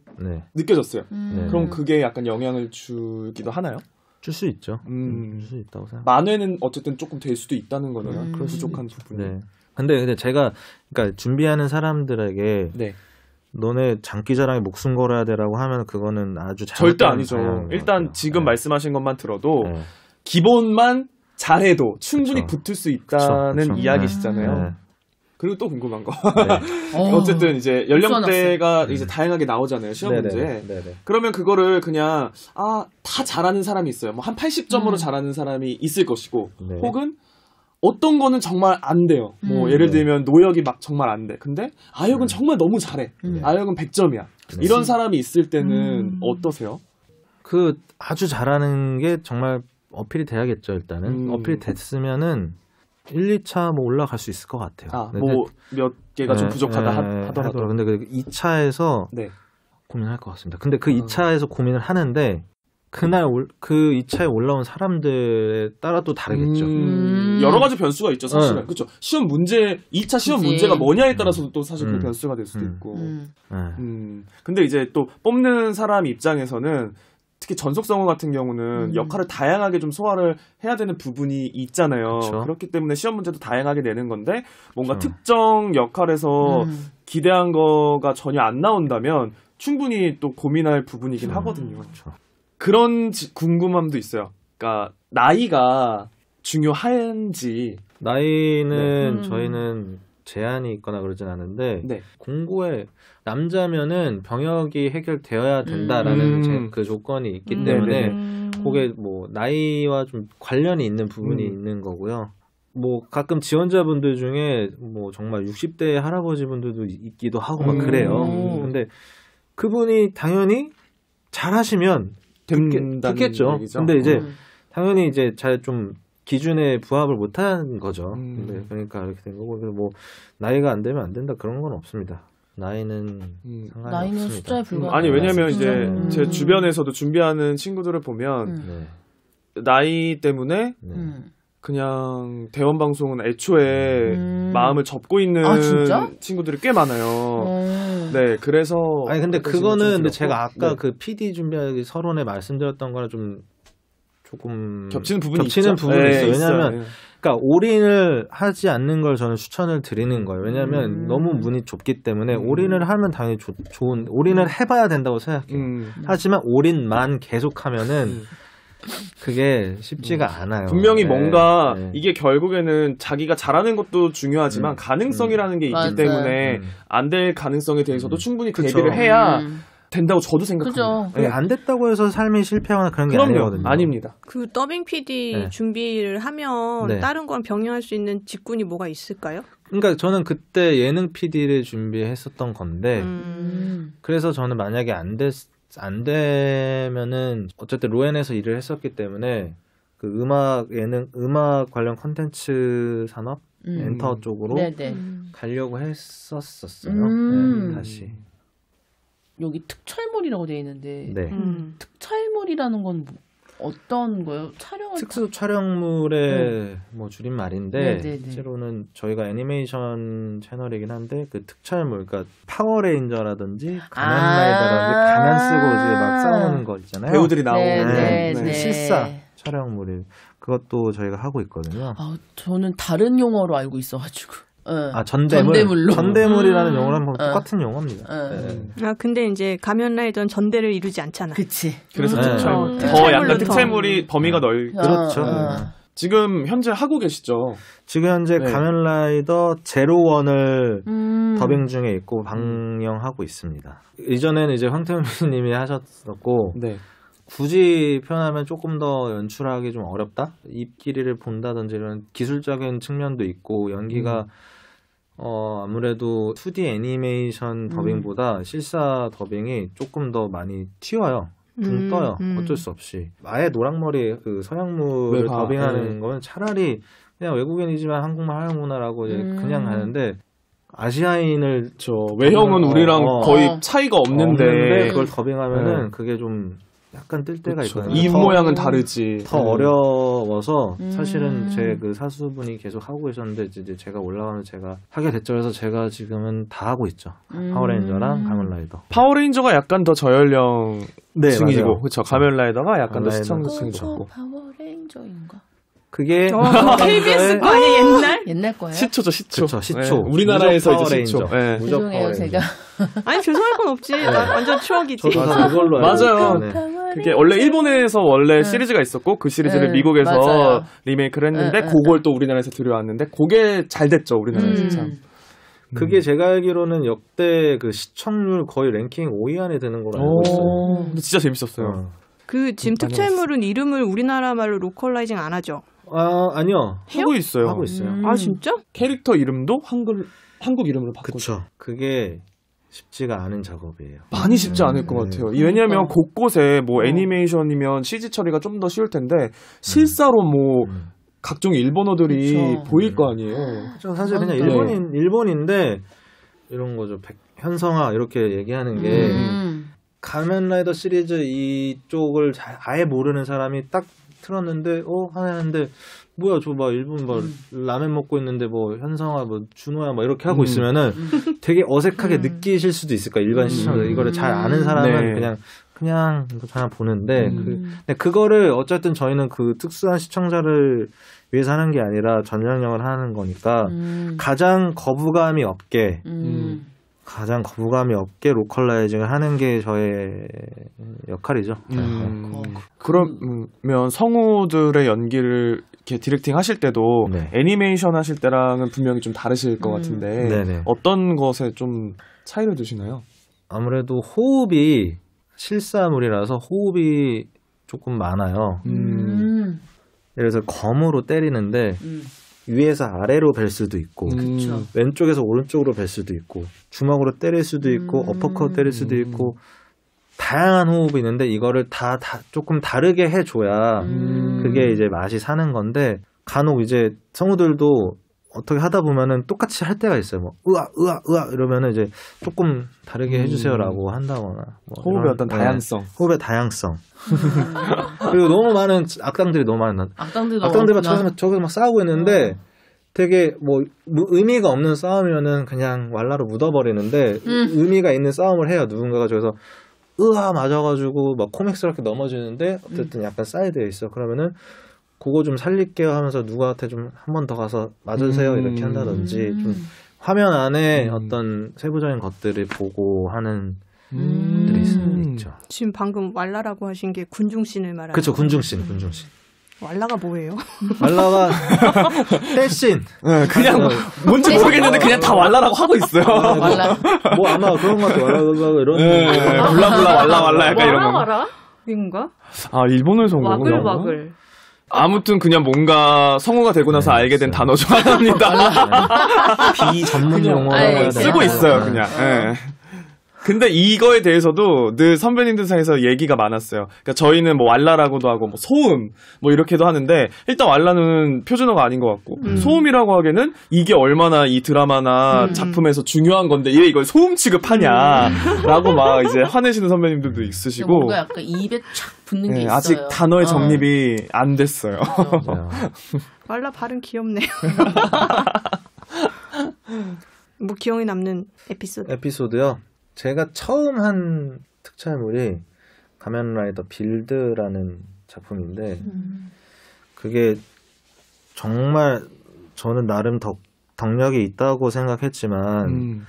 [SPEAKER 4] 느껴졌어요. 그럼 그게 약간 영향을 주기도 하나요?
[SPEAKER 5] 줄 수 있죠. 줄 수 있다고 생각.
[SPEAKER 4] 만회는 어쨌든 조금 될 수도 있다는 거네요. 그런 부족한 부분이.
[SPEAKER 5] 근데 제가 그러니까 준비하는 사람들에게 너네 장기자랑에 목숨 걸어야 되라고 하면 그거는 아주
[SPEAKER 4] 절대 아니죠. 일단 지금 말씀하신 것만 들어도 기본만 잘해도 충분히 붙을 수 있다는 이야기시잖아요. 그리고 또 궁금한 거. 어쨌든 이제 연령대가 이제 다양하게 나오잖아요. 시험 문제. 그러면 그거를 그냥 다 잘하는 사람이 있어요. 뭐 한 80점으로 잘하는 사람이 있을 것이고 혹은 어떤 거는 정말 안 돼요. 뭐 예를 들면 노역이 막 정말 안 돼. 근데 아역은 정말 너무 잘해. 아역은 100점이야. 이런 사람이 있을 때는 어떠세요?
[SPEAKER 5] 아주 잘하는 게 정말 어필이 돼야겠죠, 일단은. 어필이 됐으면은 1, 2차 뭐 올라갈 수 있을 것 같아요.
[SPEAKER 4] 뭐 몇 개가 좀 부족하다 하더라도.
[SPEAKER 5] 근데 그 2차에서 고민할 것 같습니다. 근데 그 2차에서 고민을 하는데 그날 그 2차에 올라온 사람들에 따라 또 다르겠죠.
[SPEAKER 4] 여러 가지 변수가 있죠, 사실은. 그렇죠. 시험 문제, 2차 시험 문제가 뭐냐에 따라서도 또 사실 그 변수가 될 수도 있고. 근데 이제 또 뽑는 사람 입장에서는 특히 전속성어 같은 경우는 역할을 다양하게 좀 소화를 해야 되는 부분이 있잖아요. 그쵸? 그렇기 때문에 시험 문제도 다양하게 내는 건데 뭔가 특정 역할에서 기대한 거가 전혀 안 나온다면 충분히 또 고민할 부분이긴 하거든요. 그런 궁금함도 있어요. 그러니까 나이가 중요한지.
[SPEAKER 5] 나이는 저희는 제한이 있거나 그러진 않은데 공고에 남자면은 병역이 해결되어야 된다라는 그 조건이 있기 때문에 그게 뭐 나이와 좀 관련이 있는 부분이 있는 거고요. 뭐 가끔 지원자분들 중에 뭐 정말 60대 할아버지분들도 있기도 하고 막 그래요. 근데 그분이 당연히 잘하시면 듣겠죠. 얘기죠. 근데 이제 당연히 이제 잘 좀 기준에 부합을 못한 거죠. 네, 그러니까 이렇게 된 거고 뭐 나이가 안 되면 안 된다 그런 건 없습니다. 나이는 상관이
[SPEAKER 1] 나이는
[SPEAKER 5] 없습니다.
[SPEAKER 1] 숫자에 불과한.
[SPEAKER 4] 아니 왜냐면 이제 제 주변에서도 준비하는 친구들을 보면 나이 때문에 그냥 대원 방송은 애초에 마음을 접고 있는 친구들이 꽤 많아요. 네, 그래서
[SPEAKER 5] 아니 근데 그거는 근데 제가 아까 그 PD 준비하기 서론에 말씀드렸던 거랑 좀 조금
[SPEAKER 4] 겹치는 부분이
[SPEAKER 5] 있어요. 왜냐하면
[SPEAKER 4] 있어요.
[SPEAKER 5] 그러니까 올인을 하지 않는 걸 저는 추천을 드리는 거예요. 왜냐하면 너무 문이 좁기 때문에 올인을 하면 당연히 좋은 올인을 해봐야 된다고 생각해요. 하지만 올인만 계속하면은 그게 쉽지가 않아요.
[SPEAKER 4] 분명히 뭔가 이게 결국에는 자기가 잘하는 것도 중요하지만 가능성이라는 게 있기 때문에 안 될 가능성에 대해서도 충분히 대비를 해야 된다고 저도 생각합니다.
[SPEAKER 5] 네. 안 됐다고 해서 삶이 실패하거나 그런 게 아니거든요.
[SPEAKER 4] 아닙니다.
[SPEAKER 3] 그 더빙 PD 준비를 하면 다른 거랑 병행할 수 있는 직군이 뭐가 있을까요?
[SPEAKER 5] 그러니까 저는 그때 예능 PD를 준비했었던 건데 그래서 저는 만약에 안 되면은 어쨌든 로엔에서 일을 했었기 때문에 그 음악 관련 콘텐츠 산업 엔터 쪽으로 가려고 했었어요. 다시.
[SPEAKER 1] 여기 특촬물이라고 되어 있는데 특촬물이라는 건 어떤 거예요?
[SPEAKER 5] 특수 촬영물의 뭐 줄임말인데 실제로는 저희가 애니메이션 채널이긴 한데 그 특촬물, 그러니까 파워레인저라든지 가면라이더라든지 가면 쓰고 이제 막 싸우는 거 있잖아요.
[SPEAKER 4] 배우들이 나오는
[SPEAKER 5] 실사 촬영물이 그것도 저희가 하고 있거든요.
[SPEAKER 1] 저는 다른 용어로 알고 있어가지고.
[SPEAKER 5] 전대물이라는 용어랑 똑같은 용어입니다.
[SPEAKER 3] 근데 이제 가면라이더는 전대를 이루지 않잖아.
[SPEAKER 1] 그치.
[SPEAKER 4] 그래서 더 약간 특촬물이 범위가
[SPEAKER 5] 그렇죠.
[SPEAKER 4] 지금 현재 하고 계시죠?
[SPEAKER 5] 지금 현재 가면라이더 제로원을 더빙 중에 있고 방영하고 있습니다. 이전에는 이제 황태훈 PD님이 하셨었고 굳이 표현하면 조금 더 연출하기 좀 어렵다? 입길이를 본다든지 이런 기술적인 측면도 있고 연기가 아무래도 2D 애니메이션 더빙보다 실사 더빙이 조금 더 많이 튀어요. 붕 떠요. 어쩔 수 없이. 아예 노랑머리 그 서양물을 더빙하는 건 차라리 그냥 외국인이지만 한국말 하는구나라고 이제 그냥 하는데 아시아인을
[SPEAKER 4] 외형은 우리랑 거의 차이가 없는데
[SPEAKER 5] 그걸 더빙하면은 그게 좀 약간 뜰 때가 있거든요.
[SPEAKER 4] 입 모양은 다르지.
[SPEAKER 5] 더 어려워서 사실은 제 그 사수분이 계속 하고 계셨는데 이제 제가 올라가면 제가 하게 됐죠. 그래서 제가 지금은 다 하고 있죠. 파워레인저랑 가면라이더.
[SPEAKER 4] 파워레인저가 약간 더 저연령층이고, 그렇죠. 가면라이더가 약간 더 시청층이고.
[SPEAKER 1] 파워레인저인가?
[SPEAKER 5] 그게
[SPEAKER 3] KBS 거 아니야?
[SPEAKER 1] 옛날 거예요?
[SPEAKER 5] 시초죠.
[SPEAKER 4] 시초. 우리나라에서 이제 시초.
[SPEAKER 1] 죄송해요, 제가.
[SPEAKER 3] 아니 죄송할 건 없지. 완전 추억이지.
[SPEAKER 5] 저도 다 그걸로
[SPEAKER 4] 맞아요. 그게 원래 일본에서 시리즈가 있었고 그 시리즈를 미국에서 리메이크를 했는데 그걸 또 우리나라에서 들여왔는데 그게 잘 됐죠, 우리나라에서 참.
[SPEAKER 5] 그게 제가 알기로는 역대 그 시청률 거의 랭킹 5위 안에 드는 걸로 알고 있어요.
[SPEAKER 4] 근데 진짜 재밌었어요.
[SPEAKER 3] 그 지금 특촬물은 이름을 우리나라 말로 로컬라이징 안 하죠?
[SPEAKER 5] 아니요.
[SPEAKER 4] 하고 있어요.
[SPEAKER 3] 아 진짜?
[SPEAKER 4] 캐릭터 이름도 한국 이름으로 바꾸죠.
[SPEAKER 5] 그쵸. 그게 쉽지가 않은 작업이에요.
[SPEAKER 4] 많이 쉽지 않을 것 같아요. 왜냐하면 곳곳에 뭐 애니메이션이면 CG 처리가 좀 더 쉬울 텐데 실사로 뭐 각종 일본어들이 보일 거 아니에요.
[SPEAKER 5] 그렇죠. 사실 그냥 일본인데 이런 거죠. 현성아 이렇게 얘기하는 게 가면라이더 시리즈 이쪽을 아예 모르는 사람이 딱 틀었는데 하는데 뭐야 저 막 일본 막 라면 먹고 있는데 뭐 현성아 뭐 준호야 막 이렇게 하고 있으면은 되게 어색하게 느끼실 수도 있을 거야. 일반 시청자 이거를 잘 아는 사람은 그냥 보는데 근데 그거를 어쨌든 저희는 그 특수한 시청자를 위해서 하는 게 아니라 전략영을 하는 거니까 가장 거부감이 없게 로컬라이징을 하는 게 저의 역할이죠.
[SPEAKER 4] 그러면 성우들의 연기를 이렇게 디렉팅 하실 때도 애니메이션 하실 때랑은 분명히 좀 다르실 것 같은데 어떤 것에 좀 차이를 두시나요?
[SPEAKER 5] 아무래도 호흡이 실사물이라서 호흡이 조금 많아요. 예를 들어서 검으로 때리는데 위에서 아래로 벨 수도 있고 왼쪽에서 오른쪽으로 벨 수도 있고 주먹으로 때릴 수도 있고 어퍼컷 때릴 수도 있고 다양한 호흡이 있는데 이거를 다 조금 다르게 해줘야 그게 이제 맛이 사는 건데 간혹 이제 성우들도 어떻게 하다 보면은 똑같이 할 때가 있어요. 뭐 으아 이러면은 이제 조금 다르게 해주세요라고 한다거나
[SPEAKER 4] 호흡의 어떤 다양성.
[SPEAKER 5] 호흡의 다양성. 그리고 너무 많은 악당들이 너무 많아. 악당들과 저기서 막 싸우고 있는데 되게 뭐 의미가 없는 싸움이면은 그냥 왈라로 묻어버리는데 의미가 있는 싸움을 해요. 누군가가 저기서 으아 맞아가지고 막 코믹스럽게 넘어지는데 어쨌든 약간 사이드에 있어. 그러면은 그거 좀 살릴게요 하면서 누구한테 좀 한 번 더 가서 맞으세요 이렇게 한다든지 좀 화면 안에 어떤 세부적인 것들을 보고 하는 것들이 있죠.
[SPEAKER 3] 지금 방금 왈라라고 하신 게 군중씬을 말하는
[SPEAKER 5] 그렇죠. 군중씬.
[SPEAKER 3] 왈라가 뭐예요?
[SPEAKER 5] 왈라가 떼씬.
[SPEAKER 4] 그냥 뭔지 모르겠는데 그냥 다 왈라라고 하고 있어요.
[SPEAKER 1] 왈라.
[SPEAKER 5] 뭐 아마 그런 것 같아. 왈라 이런.
[SPEAKER 4] 블라블라 왈라 약간 이런 거.
[SPEAKER 2] 왈라? 인가?
[SPEAKER 4] 일본에서 온 거구나.
[SPEAKER 2] 와글와글.
[SPEAKER 4] 아무튼 그냥 뭔가 성우가 되고 나서 알게 된 단어 중 하나입니다.
[SPEAKER 5] 비전문 용어라고
[SPEAKER 4] 쓰고 있어요, 그냥. 근데 이거에 대해서도 늘 선배님들 사이에서 얘기가 많았어요. 그러니까 저희는 뭐 왈라라고도 하고 뭐 소음 뭐 이렇게도 하는데 일단 왈라는 표준어가 아닌 것 같고 소음이라고 하기에는 이게 얼마나 이 드라마나 작품에서 중요한 건데 얘 이걸 소음 취급하냐라고 막 이제 화내시는 선배님들도 있으시고
[SPEAKER 1] 뭔가 약간 입에 촥 붙는 게 있어요.
[SPEAKER 4] 아직 단어의 정립이 안 됐어요.
[SPEAKER 3] 왈라 발음 귀엽네요. 뭐 기억에 남는
[SPEAKER 5] 에피소드요? 제가 처음 한 특촬물이 가면라이더 빌드라는 작품인데 그게 정말 저는 나름 덕력이 있다고 생각했지만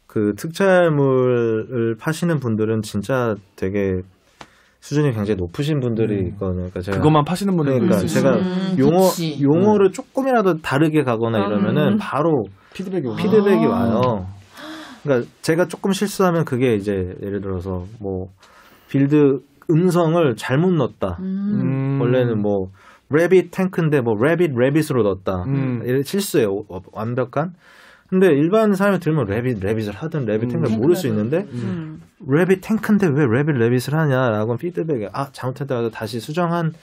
[SPEAKER 5] 그 특촬물을 파시는 분들은 진짜 되게 수준이 굉장히 높으신 분들이 있거든요. 그러니까 제가
[SPEAKER 4] 그것만 파시는 분들이
[SPEAKER 5] 제가 용어를 조금이라도 다르게 가거나 이러면은 바로 피드백이 와요. 그러니까 제가 조금 실수하면 그게 이제 예를 들어서 뭐 빌드 음성을 잘못 넣었다. 원래는 뭐 래빗 탱크인데 뭐 래빗으로 넣었다. 실수예요. 완벽한. 근데 일반 사람이 들으면 래빗을 하든 래빗 탱크를 모를 수 있는데 래빗 탱크인데 왜 래빗을 하냐라고 피드백에 잘못했다고 다시 수정한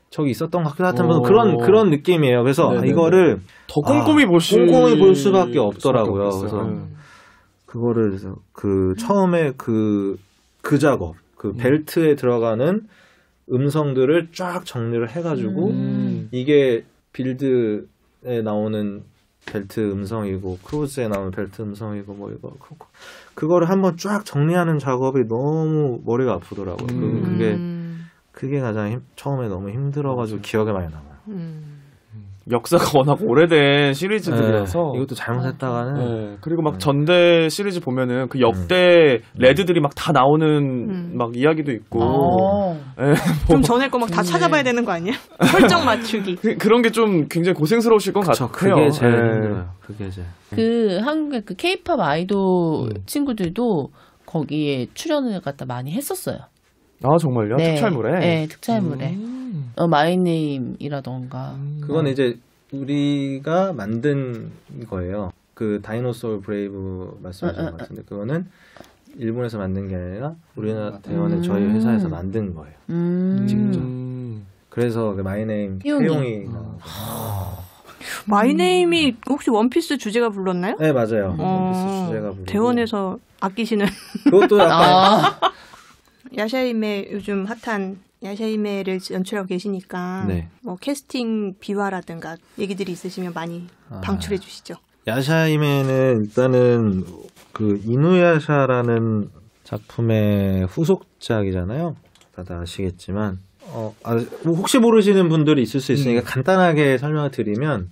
[SPEAKER 5] 적이 있었던 것 같기도 하던 그런 느낌이에요. 그래서 이거를
[SPEAKER 4] 더 꼼꼼히 볼
[SPEAKER 5] 수밖에 없더라고요. 그래서 그거를 그 처음에 그 작업 그 벨트에 들어가는 음성들을 쫙 정리를 해가지고 이게 빌드에 나오는 벨트 음성이고 크루즈에 나오는 벨트 음성이고 뭐 이거 그거를 한번 쫙 정리하는 작업이 너무 머리가 아프더라고요. 그게 가장 처음에 너무 힘들어가지고 기억에 많이 남아요.
[SPEAKER 4] 역사가 워낙 오래된 시리즈들이라서
[SPEAKER 5] 이것도 잘못했다가는
[SPEAKER 4] 그리고 막 전대 시리즈 보면은 그 역대 레드들이 막 다 나오는 막 이야기도 있고
[SPEAKER 3] 좀 전에 거 막 다 찾아봐야 되는 거 아니야? 설정 맞추기
[SPEAKER 4] 그런 게 좀 굉장히 고생스러우실 것 같아요.
[SPEAKER 5] 그게 제일 힘들어요. 그게 제일
[SPEAKER 1] 그 한국의 그 K-팝 아이돌 친구들도 거기에 출연을 갖다 많이 했었어요.
[SPEAKER 4] 정말요? 특촬물에?
[SPEAKER 1] 네, 특촬물에. 마이네임이라던가.
[SPEAKER 5] 그건 이제 우리가 만든 거예요. 그 다이노소울 브레이브 말씀하신 것 같은데 그거는 일본에서 만든 게 아니라 우리나라 대원의 저희 회사에서 만든 거예요. 직접. 그래서 그 마이네임 태용이
[SPEAKER 3] 마이네임이 혹시 원피스 주제가 불렀나요?
[SPEAKER 5] 네 맞아요. 원피스 주제가 부르고
[SPEAKER 3] 대원에서 아끼시는
[SPEAKER 5] 그것도 약간
[SPEAKER 3] 야샤이메 요즘 핫한 야샤이메를 연출하고 계시니까
[SPEAKER 5] 네.
[SPEAKER 3] 뭐 캐스팅 비화라든가 얘기들이 있으시면 많이 방출해 주시죠.
[SPEAKER 5] 야샤이메는 일단은 그 이누야샤라는 작품의 후속작이잖아요. 다들 아시겠지만 혹시 모르시는 분들이 있을 수 있으니까 간단하게 설명을 드리면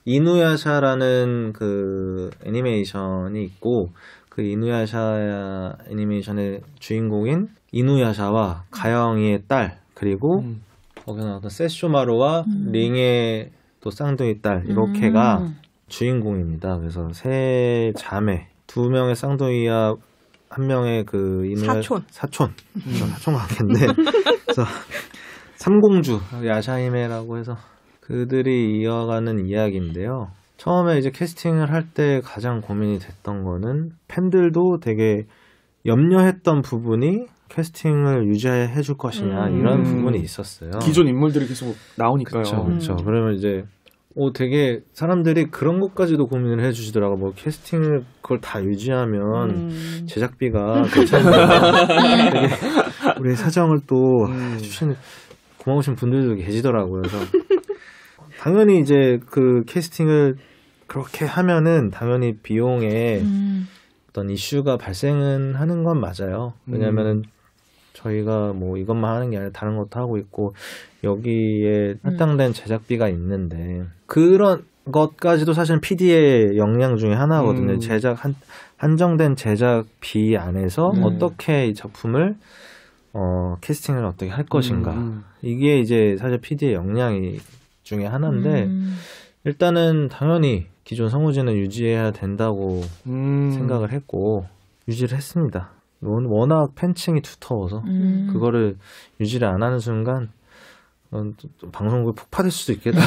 [SPEAKER 5] 이누야샤라는 그 애니메이션이 있고 그 이누야샤 애니메이션의 주인공인 이누야샤와 가영이의 딸 그리고 거기 나왔던 세쇼마루와 링의 또 쌍둥이 딸 이렇게가 주인공입니다. 그래서 세 자매 2명의 쌍둥이와 1명의 그 사촌 관계인데 그래서 삼공주 야샤이메라고 해서 그들이 이어가는 이야기인데요. 처음에 이제 캐스팅을 할 때 가장 고민이 됐던 거는 팬들도 되게 염려했던 부분이 캐스팅을 유지해 줄 것이냐 이런 부분이 있었어요.
[SPEAKER 4] 기존 인물들이 계속 나오니까요.
[SPEAKER 5] 그렇죠. 그러면 이제 되게 사람들이 그런 것까지도 고민을 해주시더라고. 뭐 캐스팅을 그걸 다 유지하면 제작비가 괜찮나. 되게 우리 사정을 또 해주시는 고마우신 분들도 계시더라고요. 그래서 당연히 이제 그 캐스팅을 그렇게 하면은 당연히 비용에 어떤 이슈가 발생은 하는 건 맞아요. 왜냐면은 저희가 뭐 이것만 하는 게 아니라 다른 것도 하고 있고 여기에 할당된 제작비가 있는데 그런 것까지도 사실 PD의 역량 중에 하나거든요. 한정된 제작비 안에서 어떻게 이 작품을 캐스팅을 어떻게 할 것인가 이게 이제 사실 PD의 역량이 중에 하나인데 일단은 당연히 기존 성우진은 유지해야 된다고 생각을 했고 유지를 했습니다. 워낙 팬층이 두터워서 그거를 유지를 안 하는 순간 방송국이 폭파될 수도 있겠다.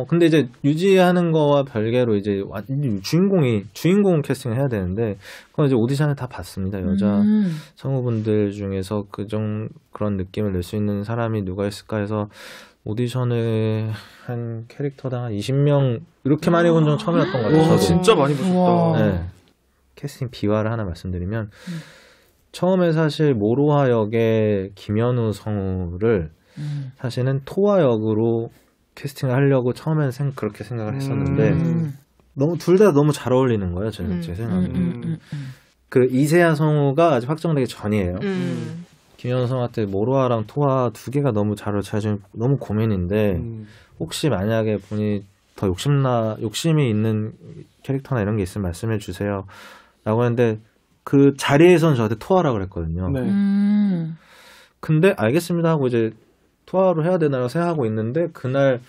[SPEAKER 5] 근데 이제 유지하는 거와 별개로 이제 주인공 캐스팅을 해야 되는데 그건 이제 오디션을 다 봤습니다. 여자 성우분들 중에서 그런 느낌을 낼 수 있는 사람이 누가 있을까 해서 오디션을 한 캐릭터당 한 20명 이렇게 많이 본 적 처음이었던 것 같아요.
[SPEAKER 4] 와, 진짜 많이 보셨다.
[SPEAKER 5] 네. 캐스팅 비화를 하나 말씀드리면 처음에 사실 모로하 역의 김현우 성우를 사실은 토화 역으로 캐스팅을 하려고 처음에는 그렇게 생각을 했었는데 둘 다 너무 잘 어울리는 거예요. 제 생각에는. 그 이세아 성우가 아직 확정되기 전이에요. 김현우 성우한테 모로하랑 토화 두 개가 너무 잘 어울려. 제가 지금 너무 고민인데 혹시 만약에 본인이 더 욕심이 있는 캐릭터나 이런 게 있으면 말씀해 주세요. 라고 했는데 그 자리에서는 저한테 토하라고 그랬거든요. 네. 근데 알겠습니다 하고 이제 토하로 해야 되나라고 생각하고 있는데 그날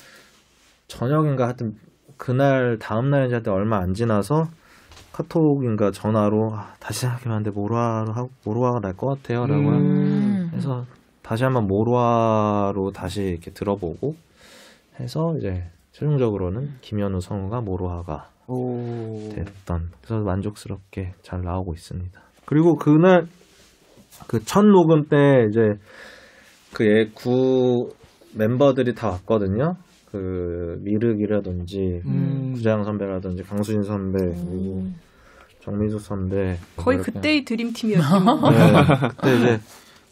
[SPEAKER 5] 저녁인가 하여튼 그날 다음날인지 하여튼 얼마 안 지나서 카톡인가 전화로 다시 생각해봤는데 모로하가 날 것 같아요 라고 해서 다시 한번 모로하로 다시 이렇게 들어보고 해서 이제 최종적으로는 김현우 성우가 모로하가 됐던 그래서 만족스럽게 잘 나오고 있습니다. 그리고 그날 그 첫 녹음 때 이제 그 예구 멤버들이 다 왔거든요. 그 미륵이라든지 구자영 선배라든지 강수진 선배 그리고 정민수 선배
[SPEAKER 3] 거의 그때의 드림팀이었죠.
[SPEAKER 5] 네, 그때 이제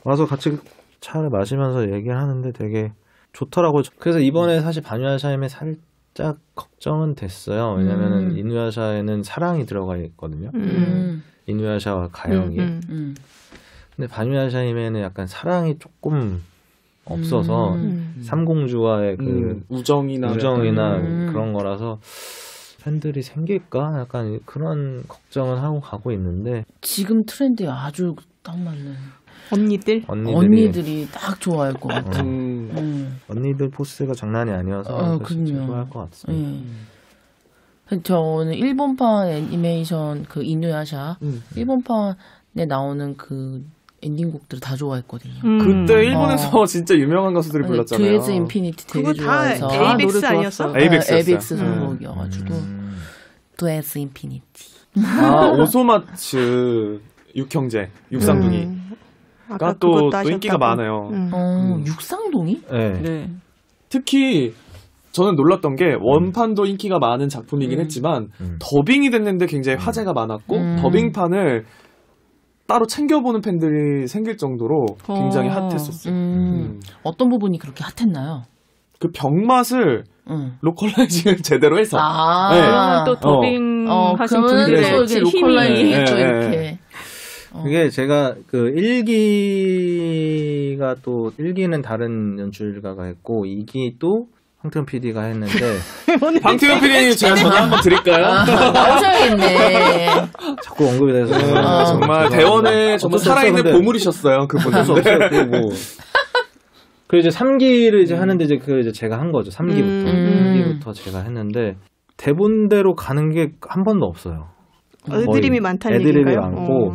[SPEAKER 5] 와서 같이 차를 마시면서 얘기를 하는데 되게 좋더라고요. 그래서 이번에 사실 반야샤임에 살짝 걱정은 됐어요. 왜냐면은 이누야샤에는 사랑이 들어가 있거든요. 이누야샤와 가영이. 근데 반야샤임에는 약간 사랑이 조금 없어서 삼공주와의 그 우정이나 그런 거라서 팬들이 생길까 약간 그런 걱정은 하고 가고 있는데
[SPEAKER 1] 지금 트렌드에 아주 딱 맞는
[SPEAKER 3] 언니들이
[SPEAKER 1] 딱 좋아할 것 같아.
[SPEAKER 5] 언니들 포스가 장난이 아니어서 좋아할 것 같습니다.
[SPEAKER 1] 저는 일본판 애니메이션 그 이누야샤 일본판에 나오는 그
[SPEAKER 6] 엔딩곡들을 다 좋아했거든요.
[SPEAKER 4] 그때 일본에서 진짜 유명한 가수들이 불렀잖아요.
[SPEAKER 6] 듀에즈 인피니티 되게 좋아해서.
[SPEAKER 3] 그거 다 에이벡스 아니었어?
[SPEAKER 6] 에이벡스 선곡이어가지고 듀에즈 인피니티.
[SPEAKER 4] 오소마츠 육형제, 육상둥이가 또 인기가 많아요.
[SPEAKER 6] 육상둥이?
[SPEAKER 2] 네.
[SPEAKER 4] 특히 저는 놀랐던 게 원판도 인기가 많은 작품이긴 했지만 더빙이 됐는데 굉장히 화제가 많았고 더빙판을 따로 챙겨보는 팬들이 생길 정도로 굉장히 핫했었어요.
[SPEAKER 6] 어떤 부분이 그렇게 핫했나요?
[SPEAKER 4] 그 병맛을 로컬라이징을 제대로 해서.
[SPEAKER 2] 그러면 또 더빙 하신 분들의
[SPEAKER 6] 로컬라이징 했죠, 이렇게.
[SPEAKER 5] 그게 제가 그 1기가 또 1기는 다른 연출가가 했고 2기 또 황태현 PD가 했는데
[SPEAKER 4] 황태현 PD님 제가 전화 한번 드릴까요?
[SPEAKER 6] 나오셔야겠네.
[SPEAKER 5] 자꾸 언급이 돼서
[SPEAKER 4] 정말 대원에 정말 살아있는 보물이셨어요. 그분은.
[SPEAKER 5] 어쩔 수 없어요. 그리고 이제 3기를 이제 하는데 이제 제가 한 거죠. 3기부터 제가 했는데 대본대로 가는 게 한 번도 없어요.
[SPEAKER 3] 애드립이 많다는
[SPEAKER 5] 애드립이
[SPEAKER 3] 얘기인가요?
[SPEAKER 5] 많고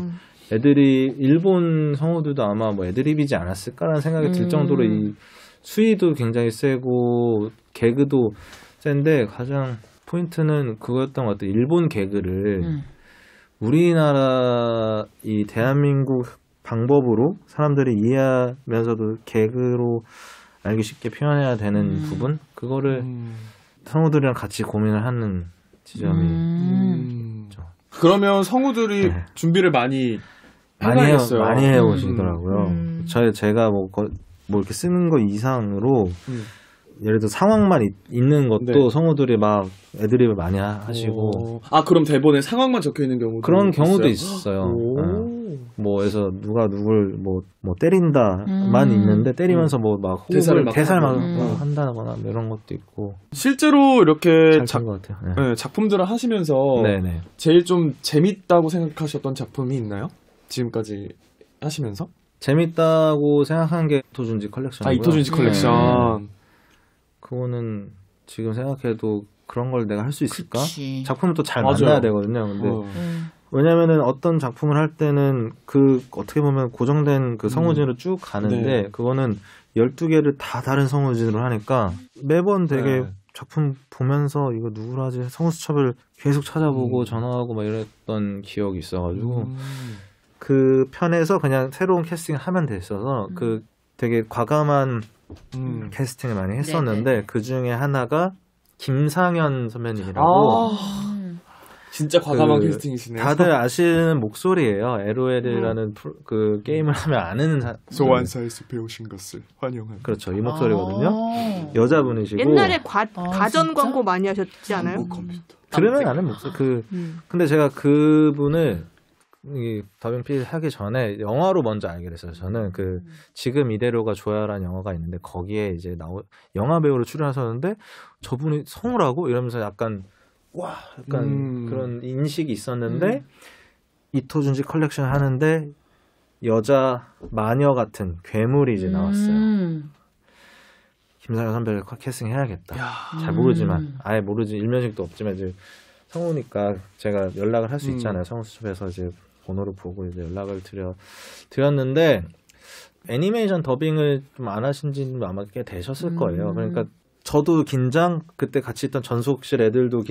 [SPEAKER 5] 애들이 일본 성우들도 아마 뭐 애드립이지 않았을까라는 생각이 들 정도로 이 수위도 굉장히 세고 개그도 센데 가장 포인트는 그거였던 것 같아요. 일본 개그를 우리나라 이 대한민국 방법으로 사람들이 이해하면서도 개그로 알기 쉽게 표현해야 되는 부분 그거를 성우들이랑 같이 고민을 하는 지점이
[SPEAKER 4] 그러면 성우들이 준비를 많이
[SPEAKER 5] 해오시더라고요. 제가 뭐 이렇게 쓰는 거 이상으로 예를 들어 상황만 있는 것도 성우들이 막 애드립을 많이 하시고.
[SPEAKER 4] 그럼 대본에 상황만 적혀 있는 경우도
[SPEAKER 5] 그런 경우도 있어요. 뭐에서 누가 누굴 뭐 때린다만 있는데 때리면서 뭐 막 대사를 막 한다거나 뭐 이런 것도 있고.
[SPEAKER 4] 실제로 이렇게
[SPEAKER 5] 것 같아요.
[SPEAKER 4] 작품들을 하시면서 제일 좀 재밌다고 생각하셨던 작품이 있나요? 지금까지 하시면서?
[SPEAKER 5] 재밌다고 생각한 게 이토준지 컬렉션이고요.
[SPEAKER 4] 이토준지 컬렉션.
[SPEAKER 5] 그거는 지금 생각해도 그런 걸 내가 할 수 있을까?
[SPEAKER 6] 그치.
[SPEAKER 5] 작품을 또 잘 만나야 되거든요. 근데 왜냐면은 어떤 작품을 할 때는 그 어떻게 보면 고정된 그 성우진으로 쭉 가는데 그거는 12개를 다 다른 성우진으로 하니까 매번 되게 작품 보면서 이거 누구로 하지? 성우 수첩을 계속 찾아보고 전화하고 막 이랬던 기억이 있어가지고 그 편에서 그냥 새로운 캐스팅을 하면 됐어서 그 되게 과감한 캐스팅을 많이 했었는데 그 중에 하나가 김상현 선배님이라고
[SPEAKER 4] 진짜 과감한 캐스팅이시네요.
[SPEAKER 5] 다들 아시는 목소리예요. LOL이라는 그 게임을 하면 아는
[SPEAKER 4] 소환사에서 배우신 것을 환영합니다.
[SPEAKER 5] 그렇죠. 이 목소리거든요. 여자분이시고
[SPEAKER 3] 옛날에 가전 광고 많이 하셨지 않아요?
[SPEAKER 5] 들으면 아는 목소리. 근데 제가 그분을 이 더빙 PD 하기 전에 영화로 먼저 알게 됐어요. 저는 그 지금 이대로가 좋아요라는 영화가 있는데 거기에 이제 영화 배우로 출연하셨는데 저분이 성우라고 이러면서 약간 그런 인식이 있었는데 이토준지 컬렉션 하는데 여자 마녀 같은 괴물이 이제 나왔어요. 김상현 선배를 캐스팅 해야겠다. 잘 모르지만 아예 모르지 일면식도 없지만 이제 성우니까 제가 연락을 할 수 있잖아요. 성우 수첩에서 이제 번호를 보고 이제 연락을 드렸는데 애니메이션 더빙을 좀 안 하신 지는 아마 꽤 되셨을 거예요. 그러니까 저도 그때 같이 있던 전속실 애들도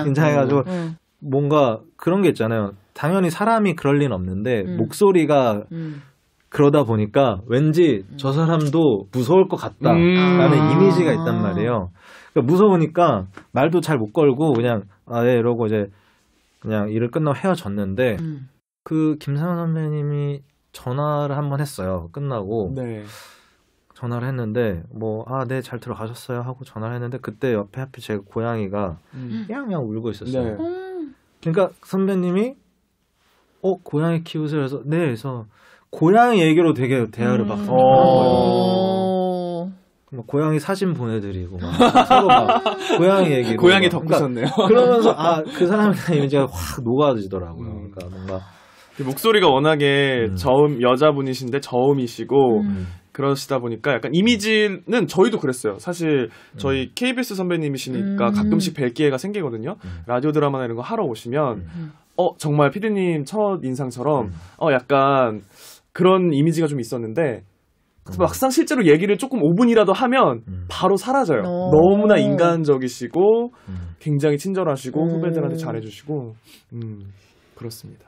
[SPEAKER 5] 긴장해가지고 뭔가 그런 게 있잖아요. 당연히 사람이 그럴 리는 없는데 목소리가 그러다 보니까 왠지 저 사람도 무서울 것 같다라는 이미지가 있단 말이에요. 그러니까 무서우니까 말도 잘 못 걸고 그냥 이러고 이제 그냥 일을 끝나고 헤어졌는데 그 김상현 선배님이 전화를 한번 했어요. 끝나고 전화를 했는데 네, 잘 들어가셨어요 하고 전화를 했는데 그때 옆에 하필 제 고양이가 야옹야옹 울고 있었어요. 그러니까 선배님이 고양이 키우세요? 그래서 그래서 고양이 얘기로 되게 대화를 막 하는 거예요. 막 고양이 사진 보내드리고 막 서로 막 고양이 얘기로
[SPEAKER 4] 고양이 덕후셨네요.
[SPEAKER 5] 그러면서 그 사람의 이미지가 확 녹아지더라고요. 그러니까 뭔가
[SPEAKER 4] 목소리가 워낙에 여자분이신데 저음이시고 그러시다 보니까 약간 이미지는 저희도 그랬어요. 사실 저희 KBS 선배님이시니까 가끔씩 뵐 기회가 생기거든요. 라디오 드라마나 이런 거 하러 오시면 정말 피디님 첫 인상처럼 약간 그런 이미지가 좀 있었는데 막상 실제로 얘기를 조금 5분이라도 하면 바로 사라져요. 너무나 인간적이시고 굉장히 친절하시고 후배들한테 잘해주시고 그렇습니다.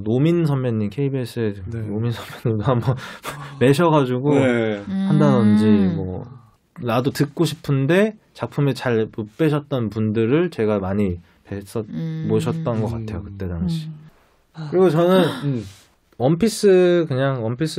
[SPEAKER 5] 노민 선배님 KBS의 노민 선배님도 한번 매셔가지고 한다든지 뭐 나도 듣고 싶은데 작품에 잘 못 빼셨던 분들을 제가 많이 모셨던 것 같아요 그때 당시. 그리고 저는 원피스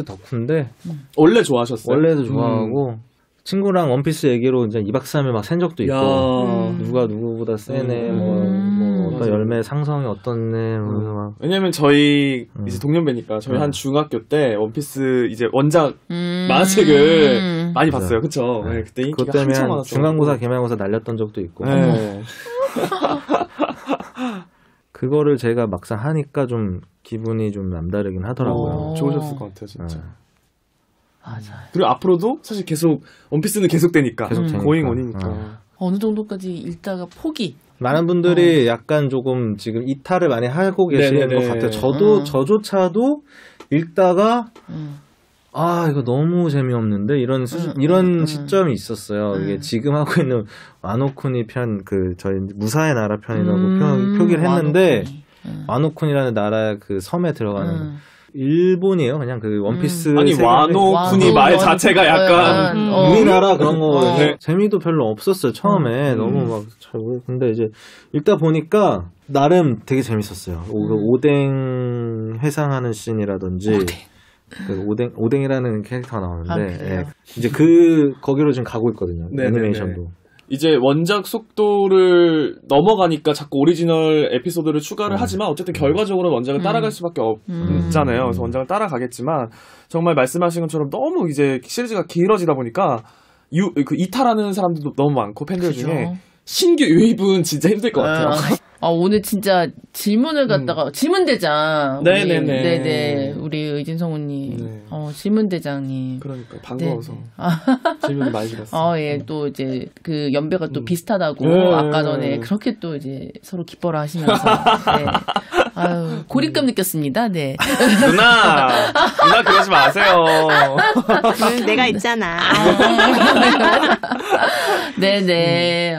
[SPEAKER 5] 덕후인데
[SPEAKER 4] 원래 좋아하셨어요?
[SPEAKER 5] 원래도 좋아하고 친구랑 원피스 얘기로 이제 2박 3일 막 샌 적도 있고 누가 누구보다 세네 뭐 어떤 열매 상성이 어떻네 막.
[SPEAKER 4] 왜냐면 저희 이제 동년배니까 저희 한 중학교 때 원피스 이제 원작 만화책을 많이 봤어요. 그쵸? 네, 그때 인기가 한참 많았죠.
[SPEAKER 5] 중간고사 기말고사 날렸던 적도 있고. 네. 그거를 제가 막상 하니까 좀 기분이 좀 남다르긴 하더라고요.
[SPEAKER 4] 좋으셨을 것 같아요, 진짜.
[SPEAKER 6] 맞아요.
[SPEAKER 4] 그리고 앞으로도 사실 계속 원피스는 계속되니까. 고잉 원이니까.
[SPEAKER 6] 어느 정도까지 읽다가 포기.
[SPEAKER 5] 많은 분들이 약간 조금 지금 이탈을 많이 하고 계시는 것 같아요. 저조차도 읽다가 이거 너무 재미없는데 이런 시점이 있었어요. 이게 지금 하고 있는 와노쿠니 편 저희 무사의 나라 편이라고 표기를 했는데 와노쿠니라는 나라 그 섬에 들어가는 일본이에요. 그냥 그 원피스
[SPEAKER 4] 아니 와노쿠니 말 자체가 약간
[SPEAKER 5] 우리나라 그런 거 재미도 별로 없었어요. 처음에 너무 막 근데 이제 읽다 보니까 나름 되게 재밌었어요. 오뎅 회상하는 씬이라든지 그 오뎅이라는 캐릭터가 나오는데 이제 거기로 지금 가고 있거든요. 애니메이션도.
[SPEAKER 4] 이제 원작 속도를 넘어가니까 자꾸 오리지널 에피소드를 추가를 하지만 어쨌든 결과적으로 원작을 따라갈 수밖에 없잖아요. 그래서 원작을 따라가겠지만 정말 말씀하신 것처럼 너무 이제 시리즈가 길어지다 보니까 이탈하는 사람들도 너무 많고 팬들 중에 신규 유입은 진짜 힘들 것 같아요.
[SPEAKER 6] 오늘 진짜 질문을 갖다가 질문대장. 네네. 우리 의진성우님. 질문대장님.
[SPEAKER 4] 그러니까 반가워서 질문을 많이 드렸어요.
[SPEAKER 6] 또 이제 그 연배가 또 비슷하다고 아까 전에 그렇게 또 이제 서로 기뻐라 하시면서. 고립감 느꼈습니다. 네.
[SPEAKER 4] 누나 그러지 마세요.
[SPEAKER 3] 내가 있잖아.
[SPEAKER 6] 네네.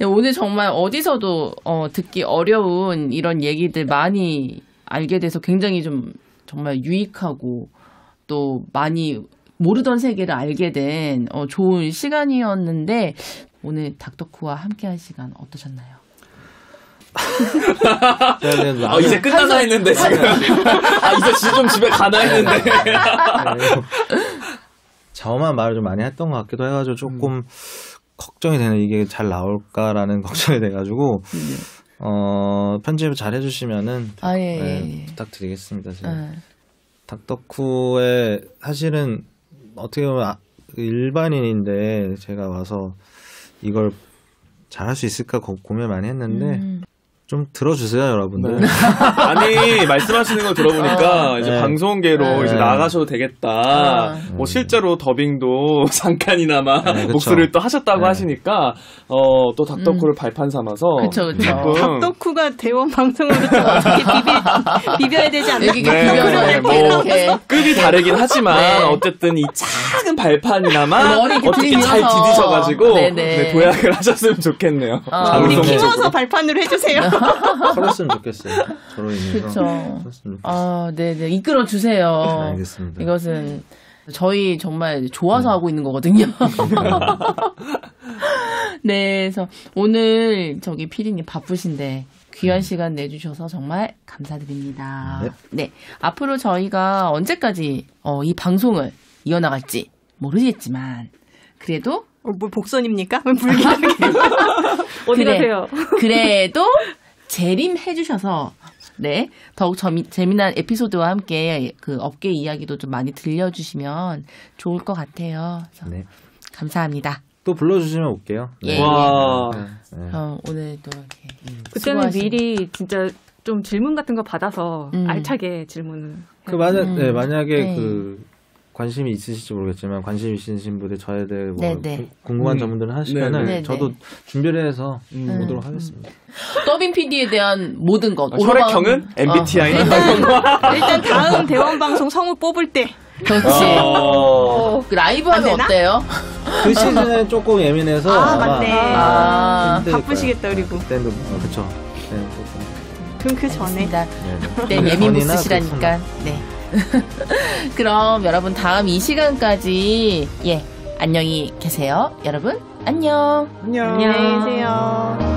[SPEAKER 6] 오늘 정말 어디서도 듣기 어려운 이런 얘기들 많이 알게 돼서 굉장히 좀 정말 유익하고 또 많이 모르던 세계를 알게 된 좋은 시간이었는데 오늘 닥터쿠와 함께한 시간 어떠셨나요?
[SPEAKER 4] 이제 끝나나 했는데 지금 이제 좀 집에 가나 했는데
[SPEAKER 5] 저만 말을 좀 많이 했던 것 같기도 해가지고 조금 걱정이 되는 이게 잘 나올까라는 걱정이 돼가지고 편집을 잘 해주시면은 부탁드리겠습니다. 닥터쿠의 사실은 어떻게 보면 일반인인데 제가 와서 이걸 잘할 수 있을까 고민 많이 했는데 좀 들어주세요, 여러분들.
[SPEAKER 4] 아니, 말씀하시는 거 들어보니까 이제 방송계로 이제 나가셔도 되겠다. 뭐 실제로 더빙도 잠깐이나마 목소리를 또 하셨다고 하시니까 또 닥터쿠를 발판 삼아서
[SPEAKER 6] 그쵸.
[SPEAKER 3] 닥터쿠가 대원 방송으로 좀 어떻게 비벼야 되지 않나?
[SPEAKER 4] 급이 다르긴 하지만 어쨌든 이 작은 발판이나마 어떻게 잘 디디셔가지고 도약을 하셨으면 좋겠네요.
[SPEAKER 3] 우리 키워서 발판으로 해주세요.
[SPEAKER 5] 그랬으면 좋겠어요. 저로 인해서.
[SPEAKER 6] 그렇죠. 네네. 이끌어 주세요.
[SPEAKER 5] 알겠습니다.
[SPEAKER 6] 이것은 저희 정말 좋아서 하고 있는 거거든요. 네, 그래서 오늘 피디님 바쁘신데 귀한 시간 내주셔서 정말 감사드립니다. 네, 앞으로 저희가 언제까지 이 방송을 이어나갈지 모르겠지만 그래도
[SPEAKER 3] 뭐 복선입니까? 왜 불길하게
[SPEAKER 2] 어디 가세요?
[SPEAKER 6] 그래도 재림해주셔서 더욱 재미난 에피소드와 함께 그 업계 이야기도 좀 많이 들려주시면 좋을 것 같아요. 감사합니다.
[SPEAKER 5] 또 불러주시면 올게요.
[SPEAKER 4] 와.
[SPEAKER 6] 오늘도 이렇게
[SPEAKER 2] 그때는 미리 진짜 좀 질문 같은 거 받아서 알차게 질문을.
[SPEAKER 5] 만약에 관심이 있으실지 모르겠지만 관심 있으신 분들 저에 대해 뭐 궁금한 점들을 하시면은 저도 준비를 해서 보도록 하겠습니다.
[SPEAKER 6] 더빙 PD에 대한 모든 것.
[SPEAKER 4] 혈액형은 MBTI는
[SPEAKER 3] 일단 다음 대원 방송 성우 뽑을 때.
[SPEAKER 6] 그렇지. 그 라이브 하면 어때요?
[SPEAKER 5] 그 시즌에 조금 예민해서
[SPEAKER 3] 맞네. 바쁘시겠다 그리고.
[SPEAKER 5] 그때는 그렇죠.
[SPEAKER 3] 그럼 그 전에.
[SPEAKER 6] 그때 예민 보스시라니까. 네. 그럼 여러분 다음 이 시간까지 안녕히 계세요. 여러분 안녕.
[SPEAKER 3] 안녕히 계세요.